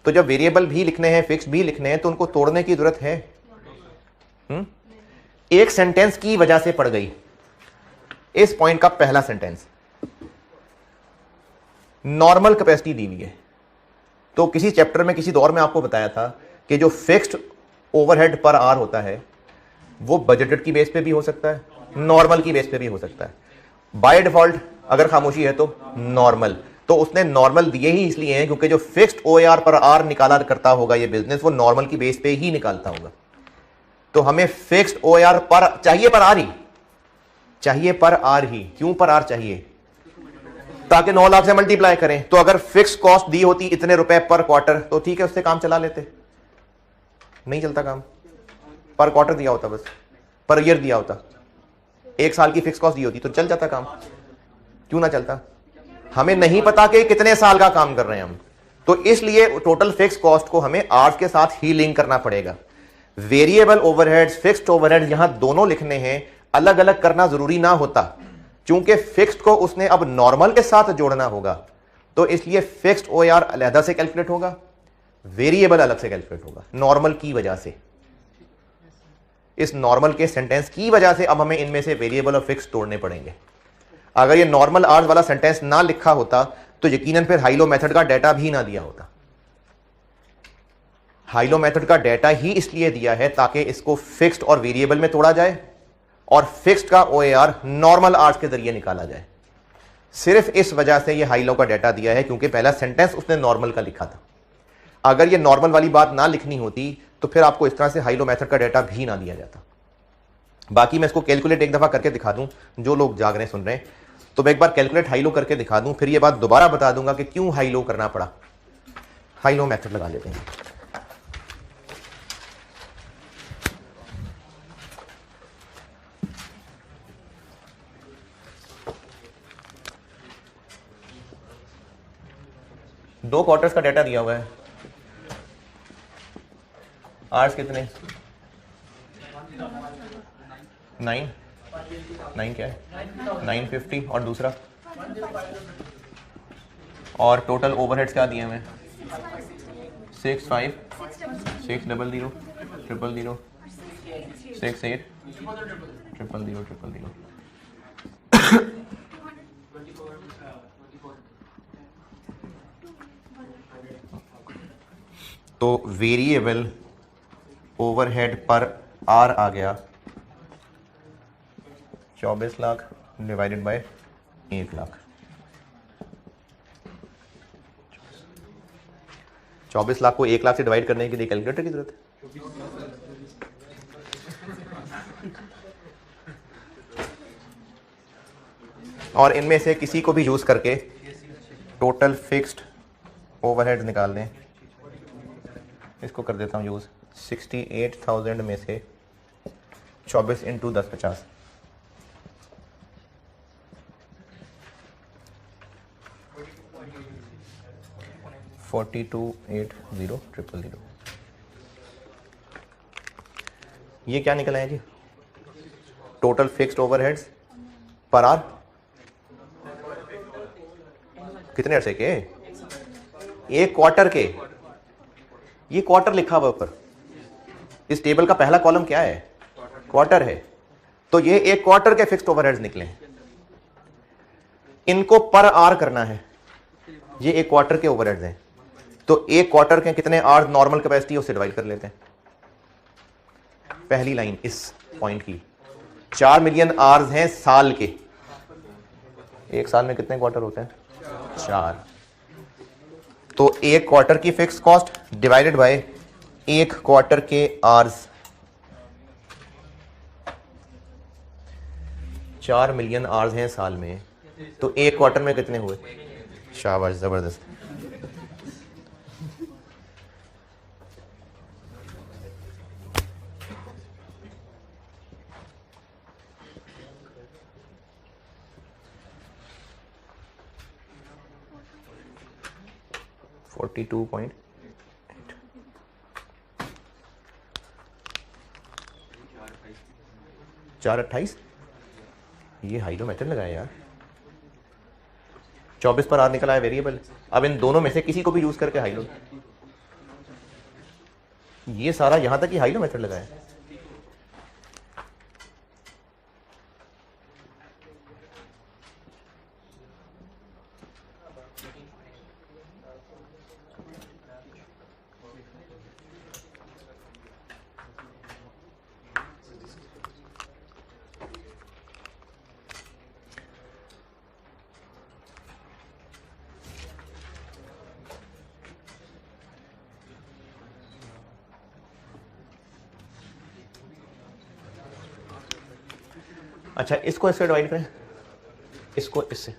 [SPEAKER 1] तो जब वेरिएबल भी लिखने हैं फिक्स भी लिखने हैं तो उनको तोड़ने की जरूरत है। एक सेंटेंस की वजह से पड़ गई इस पॉइंट का पहला सेंटेंस, नॉर्मल कैपेसिटी दी हुई है। तो किसी चैप्टर में किसी दौर में आपको बताया था कि जो फिक्स्ड ओवरहेड पर आर होता है वो बजटेड की बेस पे भी हो सकता है, नॉर्मल की बेस पे भी हो सकता है। बाय डिफॉल्ट अगर खामोशी है तो नॉर्मल, तो उसने नॉर्मल दिए ही इसलिए हैं क्योंकि जो फिक्स्ड ओएआर पर आर निकाला करता होगा ये बिजनेस, वो नॉर्मल की बेस पे ही निकालता होगा। तो हमें फिक्स्ड ओएआर पर चाहिए, पर आर ही चाहिए, पर आर ही। क्यों पर आर चाहिए? ताकि 9 लाख से मल्टीप्लाई करें। तो अगर फिक्स कॉस्ट दी होती इतने रुपए पर क्वार्टर तो ठीक है, उससे काम चला लेते, नहीं चलता काम। पर क्वार्टर दिया होता, बस पर ईयर दिया होता, 1 साल की फिक्स कॉस्ट दी होती तो चल जाता काम। क्यों ना चलता? हमें नहीं पता कि कितने साल का काम कर रहे हैं हम, तो इसलिए टोटल फिक्स कॉस्ट को हमें आर के साथ ही लिंक करना पड़ेगा। वेरिएबल ओवरहेड्स, फिक्स्ड ओवरहेड्स यहां दोनों लिखने हैं, अलग अलग करना जरूरी ना होता, क्योंकि फिक्स्ड को उसने अब नॉर्मल के साथ जोड़ना होगा, तो इसलिए फिक्स्ड ओआर अलग से कैलकुलेट होगा, वेरिएबल अलग से कैलकुलेट होगा, नॉर्मल की वजह से। इस नॉर्मल के सेंटेंस की वजह से अब हमें इनमें से वेरिएबल और फिक्स तोड़ने पड़ेंगे। अगर ये नॉर्मल आर्स वाला सेंटेंस ना लिखा होता तो यकीनन फिर हाइलो मेथड का डाटा भी ना दिया होता। हाइलो मेथड का डाटा ही इसलिए दिया है ताकि इसको फिक्स्ड और वेरिएबल में तोड़ा जाए और फिक्स्ड का ओएआर नॉर्मल आर्स के जरिए निकाला जाए। सिर्फ इस वजह से ये हाइलो का डाटा दिया है क्योंकि पहला सेंटेंस उसने नॉर्मल का लिखा था। अगर ये नॉर्मल वाली बात ना लिखनी होती तो फिर आपको इस तरह से हाइलो मेथड का डाटा भी ना दिया जाता। बाकी मैं इसको कैलकुलेट एक दफा करके दिखा दूं, जो लोग जाग रहे हैं सुन रहे हैं, तो मैं एक बार कैलकुलेट हाइलो करके दिखा दूं, फिर ये बात दोबारा बता दूंगा कि क्यों हाइलो करना पड़ा। हाइलो मेथड लगा लेते हैं। दो क्वार्टर्स का डाटा दिया हुआ है, आर्स कितने? 9 क्या है? 950 और दूसरा, और टोटल ओवरहेड्स क्या दिए हमें? 65 600 000 68 000 तो वेरिएबल ओवरहेड पर आर आ गया 24 लाख डिवाइडेड बाय 1 लाख। 24 लाख को 1 लाख से डिवाइड करने के लिए कैलकुलेटर की जरूरत है? और इनमें से किसी को भी यूज करके टोटल फिक्स्ड ओवरहेड निकाल दें। इसको कर देता हूं यूज। 68,000 में से 24 इंटू 10 50, 4280,000। ये क्या निकला है जी? टोटल फिक्स्ड ओवरहेड्स पर आर कितने अरसे के? 1 क्वार्टर के। ये क्वार्टर लिखा हुआ ऊपर, इस टेबल का पहला कॉलम क्या है? क्वार्टर है। तो ये 1 क्वार्टर के फिक्स्ड ओवरहेड्स निकले, इनको पर आर करना है। ये 1 क्वार्टर के ओवरहेड्स हैं, तो 1 क्वार्टर के कितने आर नॉर्मल कैपेसिटी उससे डिवाइड कर लेते हैं। पहली लाइन इस पॉइंट की, 4 मिलियन आर्स हैं साल के। 1 साल में कितने क्वार्टर होते हैं? 4। तो 1 क्वार्टर की fix cost divided by 1 quarter के आर्स। 4 मिलियन आर्स हैं साल में, तो 1 क्वार्टर में कितने हुए? शाबाश, जबरदस्त। फोर्टी 428। ये हाइलो मेथड लगाया यार। 24 पर आर निकला है वेरिएबल। अब इन दोनों में से किसी को भी यूज करके हाइलो, ये सारा यहां तक ही हाइलो मेथड लगाया है। अच्छा, इसको इससे डिवाइड करें, इसको इससे,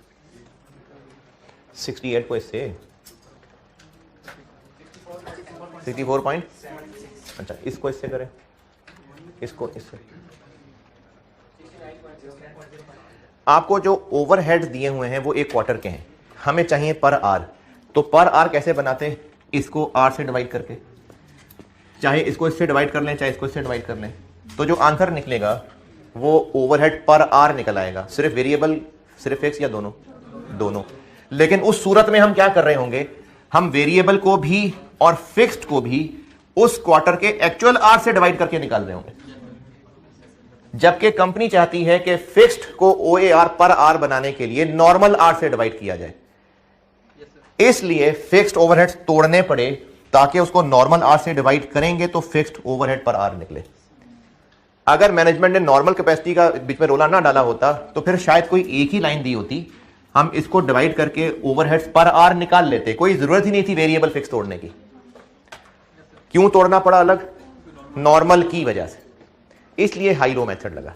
[SPEAKER 1] 68 को इससे, 64 पॉइंट। अच्छा, इसको इससे करें, इसको इससे। आपको जो ओवरहेड दिए हुए हैं वो एक क्वार्टर के हैं, हमें चाहिए पर आर। तो पर आर कैसे बनाते हैं? इसको आर से डिवाइड करके, चाहे इसको इससे डिवाइड कर लें, चाहे इसको इससे डिवाइड कर लें, तो जो आंसर निकलेगा वो ओवरहेड पर आर निकल आएगा। सिर्फ वेरिएबल, सिर्फ फिक्स या दोनों? दोनों। लेकिन उस सूरत में हम क्या कर रहे होंगे, हम वेरिएबल को भी और फिक्स्ड को भी उस क्वार्टर के एक्चुअल आर से डिवाइड करके निकाल रहे होंगे। जबकि कंपनी चाहती है कि फिक्स्ड को ओएआर पर आर बनाने के लिए नॉर्मल आर से डिवाइड किया जाए, इसलिए फिक्स्ड ओवरहेड्स तोड़ने पड़े ताकि उसको नॉर्मल आर से डिवाइड करेंगे तो फिक्स्ड ओवरहेड पर आर निकले। अगर मैनेजमेंट ने नॉर्मल कैपेसिटी का बीच में रोला ना डाला होता तो फिर शायद कोई एक ही लाइन दी होती, हम इसको डिवाइड करके ओवरहेड्स पर आर निकाल लेते, कोई जरूरत ही नहीं थी वेरिएबल फिक्स तोड़ने की। क्यों तोड़ना पड़ा अलग? नॉर्मल की वजह से, इसलिए हाई लो मेथड लगा।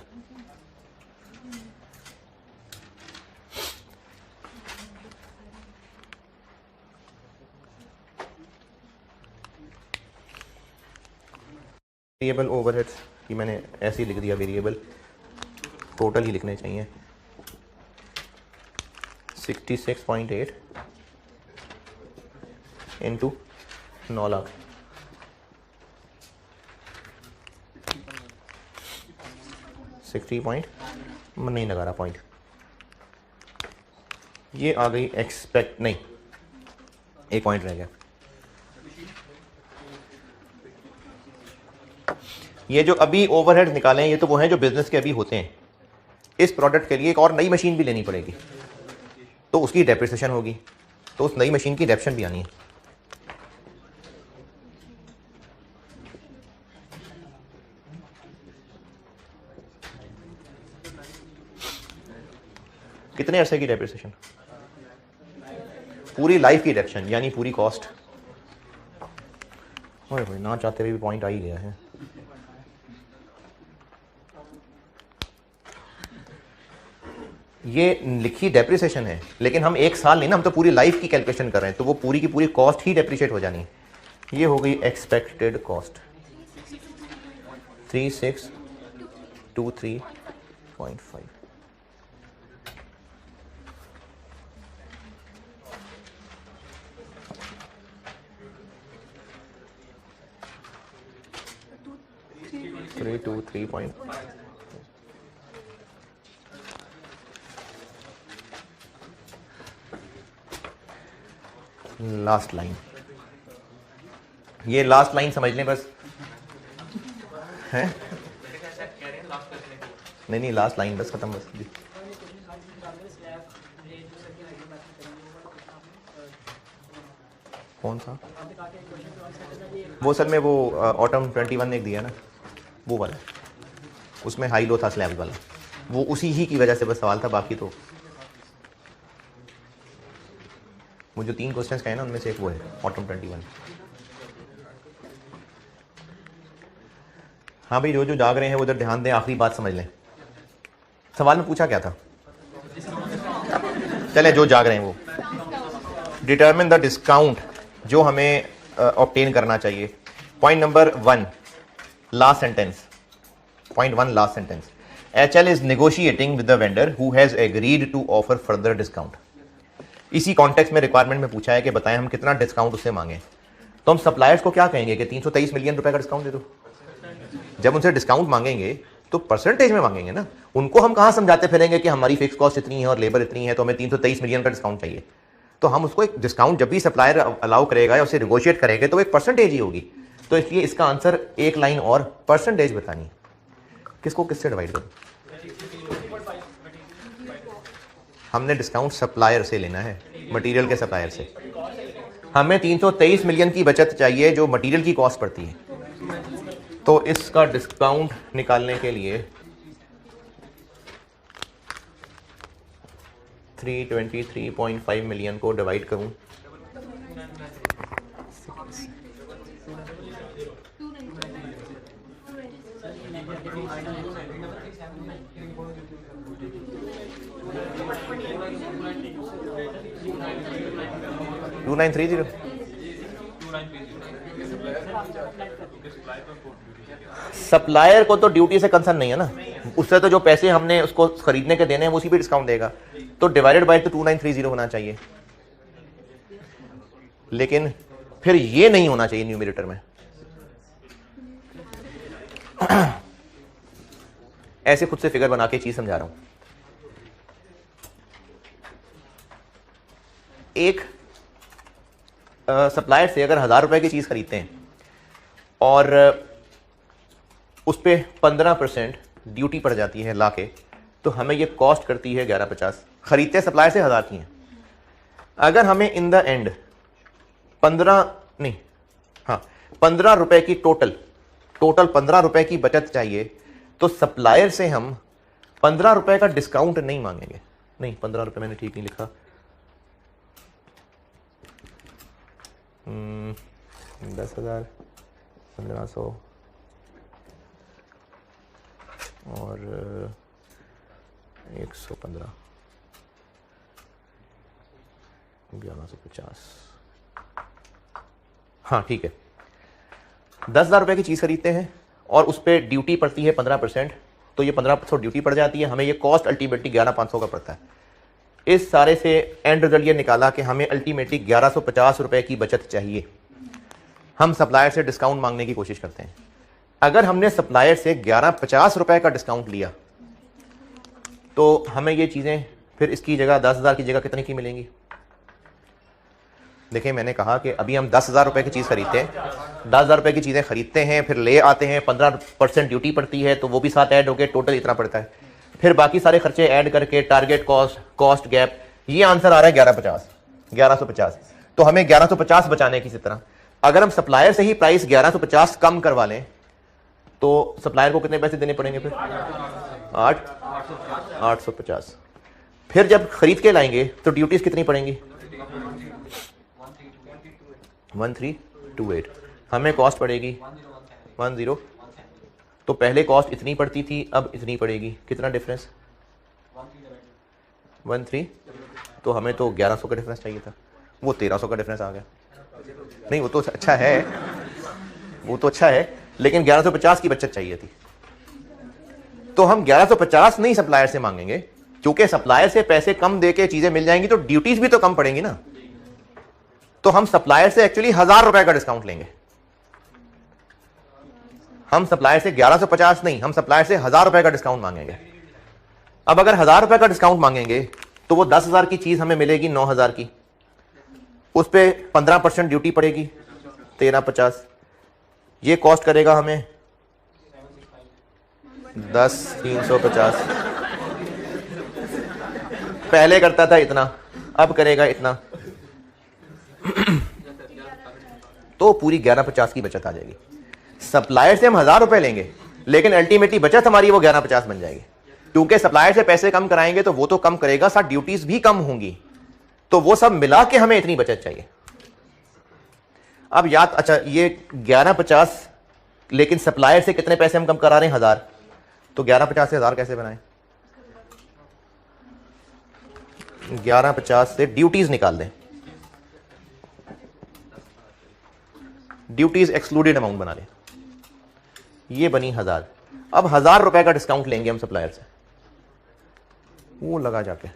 [SPEAKER 1] वेरिएबल ओवरहेड्स कि मैंने ऐसे ही लिख दिया, वेरिएबल टोटल ही लिखने चाहिए। 66.8 इंटू 9 लाख, 60 पॉइंट नहीं लगा रहा पॉइंट, ये आ गई एक्सपेक्ट, नहीं एक पॉइंट रह गया। ये जो अभी ओवरहेड्स निकाले हैं ये तो वो हैं जो बिजनेस के अभी होते हैं। इस प्रोडक्ट के लिए एक और नई मशीन भी लेनी पड़ेगी, तो उसकी डेप्रिसिएशन होगी, तो उस नई मशीन की डेप्शन भी आनी है। कितने अरसे की डेप्रिसिएशन? पूरी लाइफ की डेप्शन, यानी पूरी कॉस्ट। ओए भाई, ना चाहते हुए भी पॉइंट आ ही गया है। ये लिखी डेप्रिसिएशन है, लेकिन हम एक साल नहीं ना, हम तो पूरी लाइफ की कैलकुलेशन कर रहे हैं, तो वो पूरी की पूरी कॉस्ट ही डेप्रिशिएट हो जानी है। ये हो गई एक्सपेक्टेड कॉस्ट 3623.5। लास्ट लाइन, ये लास्ट लाइन समझ लें बस, है? नहीं, लास्ट लाइन बस, खत्म बस। कौन सा? वो असल में वो ऑटम 21 ने एक दिया ना, वो वाला, उसमें हाई लो था स्लैब वाला, वो उसी ही की वजह से बस सवाल था। बाकी तो वो जो 3 क्वेश्चंस कहे ना, उनमें से एक वो है ऑटम 21। हाँ भाई, जो जो जाग रहे हैं वो उधर ध्यान दें, आखिरी बात समझ लें। सवाल में पूछा क्या था? चले जो जाग रहे हैं वो डिटरमिन द डिस्काउंट जो हमें ऑब्टेन करना चाहिए। Point number 1 last sentence, point 1 last sentence, HL is negotiating with the vendor who has agreed to offer further discount। इसी कॉन्टेक्स्ट में रिक्वायरमेंट में पूछा है कि बताएं हम कितना डिस्काउंट उससे मांगे, तो हम सप्लायर्स को क्या कहेंगे कि 323 मिलियन रुपए का डिस्काउंट दे दो। जब उनसे डिस्काउंट मांगेंगे तो परसेंटेज में मांगेंगे ना, उनको हम कहां समझाते फिरेंगे कि हमारी फिक्स कॉस्ट इतनी है और लेबर इतनी है तो हमें 323 मिलियन का डिस्काउंट चाहिए। तो हम उसको एक डिस्काउंट जब भी सप्लायर अलाउ करेगा या उसे निगोशिएट करेंगे तो एक परसेंटेज ही होगी। तो इसलिए इसका आंसर एक लाइन और परसेंटेज बतानी। किसको किससे डिवाइड करूं? हमने डिस्काउंट सप्लायर से लेना है, मटेरियल के सप्लायर से। हमें 323 मिलियन की बचत चाहिए जो मटेरियल की कॉस्ट पड़ती है। तो इसका डिस्काउंट निकालने के लिए 323.5 मिलियन को डिवाइड करूं 2930। सप्लायर को तो ड्यूटी से कंसर्न नहीं है ना, उससे तो जो पैसे हमने उसको खरीदने के देने हैं उसी पे डिस्काउंट देगा, तो डिवाइडेड बाय तो 2930 होना चाहिए। लेकिन फिर ये नहीं होना चाहिए न्यूमरेटर में। ऐसे खुद से फिगर बना के चीज समझा रहा हूं। एक सप्लायर से अगर 1000 रुपए की चीज खरीदते हैं और उस पर 15% ड्यूटी पड़ जाती है लाके, तो हमें ये कॉस्ट करती है 1150। खरीदते सप्लायर से 1000 की हैं। अगर हमें इन द एंड 15 रुपए की टोटल 15 रुपए की बचत चाहिए, तो सप्लायर से हम 15 रुपए का डिस्काउंट नहीं मांगेंगे। नहीं, 15 रुपए मैंने ठीक नहीं लिखा, 10,000, 1500 और 115, 1150। हाँ ठीक है, 10,000 रुपए की चीज खरीदते हैं और उस पर ड्यूटी पड़ती है 15%, तो ये 1500 ड्यूटी पड़ जाती है, हमें ये कॉस्ट अल्टीमेटली 11,500 का पड़ता है। इस सारे से एंड रिजल्ट ये निकाला कि हमें अल्टीमेटली 1150 रुपए की बचत चाहिए। हम सप्लायर से डिस्काउंट मांगने की कोशिश करते हैं। अगर हमने सप्लायर से 1150 रुपए का डिस्काउंट लिया तो हमें ये चीजें फिर इसकी जगह 10,000 की जगह कितने की मिलेंगी? देखिए, मैंने कहा कि अभी हम 10,000 रुपए की चीज खरीदते हैं, 10,000 रुपए की चीजें खरीदते हैं, फिर ले आते हैं, 15% ड्यूटी पड़ती है, तो वो भी साथ ऐड होकर टोटल इतना पड़ता है। फिर बाकी सारे खर्चे ऐड करके टारगेट कॉस्ट गैप, ये आंसर आ रहा है 1150। तो हमें 1150 बचाने की तरह अगर हम सप्लायर से ही प्राइस 1150 कम करवा लें तो सप्लायर को कितने पैसे देने पड़ेंगे? फिर 850। फिर जब खरीद के लाएंगे तो ड्यूटीज कितनी पड़ेंगी? 1328। हमें कॉस्ट पड़ेगी 10। तो पहले कॉस्ट इतनी पड़ती थी, अब इतनी पड़ेगी। कितना डिफरेंस? 13। तो हमें तो 1100 का डिफरेंस चाहिए था, वो 1300 का डिफरेंस आ गया। नहीं, वो तो अच्छा है, वो तो अच्छा है, लेकिन 1150 की बचत चाहिए थी। तो हम 1150 नहीं सप्लायर से मांगेंगे, क्योंकि सप्लायर से पैसे कम देके चीजें मिल जाएंगी तो ड्यूटीज भी तो कम पड़ेंगी ना। तो हम सप्लायर से एक्चुअली 1000 रुपए का डिस्काउंट लेंगे। हम सप्लायर से 1150 नहीं, हम सप्लायर से 1000 रुपए का डिस्काउंट मांगेंगे। अब अगर 1000 रुपए का डिस्काउंट मांगेंगे तो वो 10,000 की चीज हमें मिलेगी 9,000 की, उस पे 15% ड्यूटी पड़ेगी 1350। ये कॉस्ट करेगा हमें 10,350। पहले करता था इतना, अब करेगा इतना, तो पूरी 1150 की बचत आ जाएगी। सप्लायर से हम 1000 रुपए लेंगे, लेकिन अल्टीमेटली बचत हमारी वो 1150 बन जाएगी, क्योंकि सप्लायर से पैसे कम कराएंगे तो वो तो कम करेगा, साथ ड्यूटीज भी कम होंगी, तो वो सब मिला के हमें इतनी बचत चाहिए। अब याद, अच्छा ये 1150, लेकिन सप्लायर से कितने पैसे हम कम करा रहे हैं? 1000। तो 1150 से 1000 कैसे बनाएं? 1150 से ड्यूटीज निकाल दें, ड्यूटीज एक्सक्लूडेड अमाउंट बना लें, ये बनी 1000। अब 1000 रुपए का डिस्काउंट लेंगे हम सप्लायर से, वो लगा जाके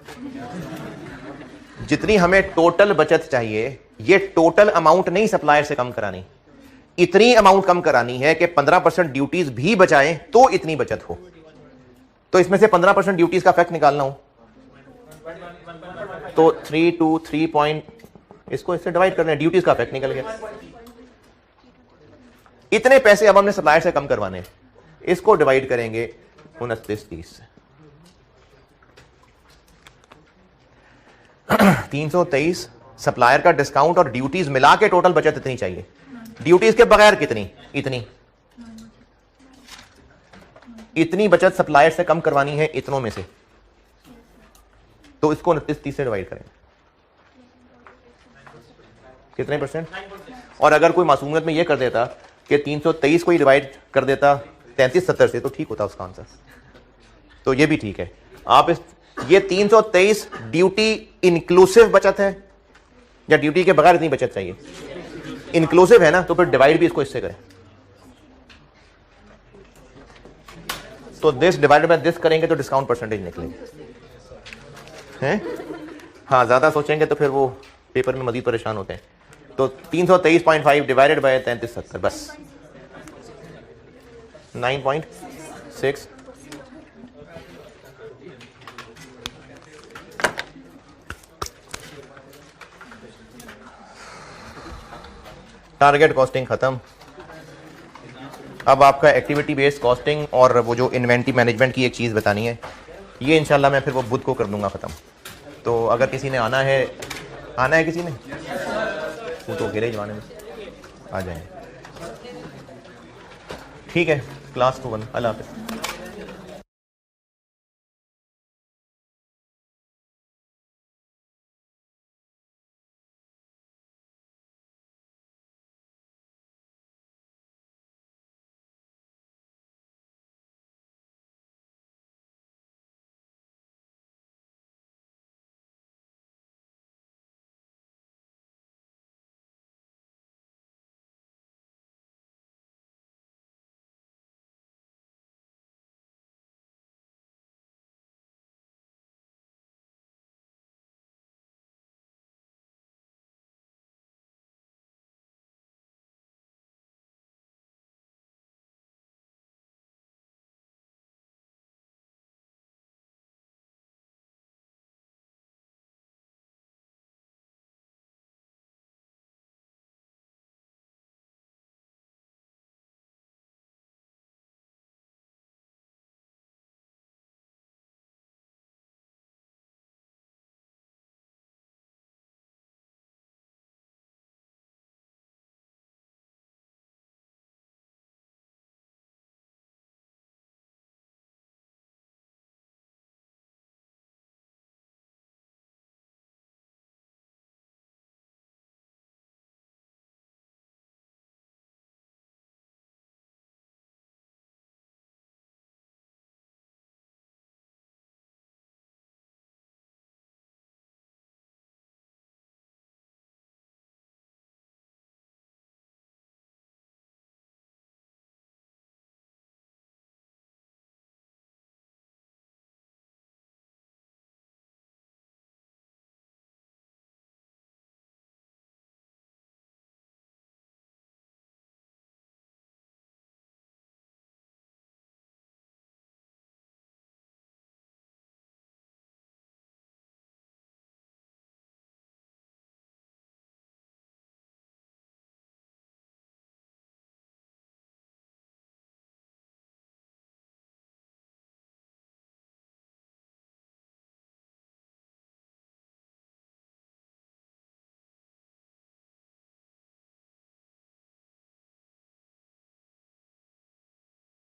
[SPEAKER 1] जितनी हमें टोटल बचत चाहिए, ये टोटल अमाउंट नहीं सप्लायर से कम करानी, इतनी अमाउंट कम करानी है कि 15% ड्यूटीज भी बचाएं तो इतनी बचत हो। तो इसमें से 15% ड्यूटीज का फैक्ट निकालना हो तो 3 to 3 पॉइंट, इसको इससे डिवाइड करना है, ड्यूटीज का फैक्ट निकल गया। इतने पैसे अब हमने सप्लायर से कम करवाने हैं, इसको डिवाइड करेंगे 29-30 से। 323 सप्लायर का डिस्काउंट और ड्यूटीज मिला के टोटल बचत इतनी चाहिए, ड्यूटीज के बगैर कितनी, इतनी बचत सप्लायर से कम करवानी है इतनों में से, तो इसको 29-30 से डिवाइड करेंगे, कितने परसेंट। और अगर कोई मासूमियत में यह कर देता कि 323 को ही डिवाइड कर देता 33-70 से, तो ठीक होता उसका आंसर, तो ये भी ठीक है। आप ये 323 ड्यूटी इंक्लूसिव बचत है या ड्यूटी के बगैर इतनी बचत चाहिए, इंक्लूसिव है ना, तो फिर डिवाइड भी इसको इससे करें, तो दिस डिवाइडेड बाय दिस करेंगे तो डिस्काउंट परसेंटेज निकलेगी हैं। हाँ, ज्यादा सोचेंगे तो फिर वो पेपर में मजीद परेशान होते हैं। तो 323.5 डिवाइडेड बाय 3370, बस 9.6। टारगेट कॉस्टिंग खत्म। अब आपका एक्टिविटी बेस्ड कॉस्टिंग और वो जो इन्वेंटरी मैनेजमेंट की एक चीज़ बतानी है, ये इंशाल्लाह मैं फिर वो बुध को कर दूंगा ख़त्म। तो अगर किसी ने आना है किसी ने, वो तो गिरे जमाने में आ जाएंगे। ठीक है, क्लास को 1, अल्लाह हाफ़िज़।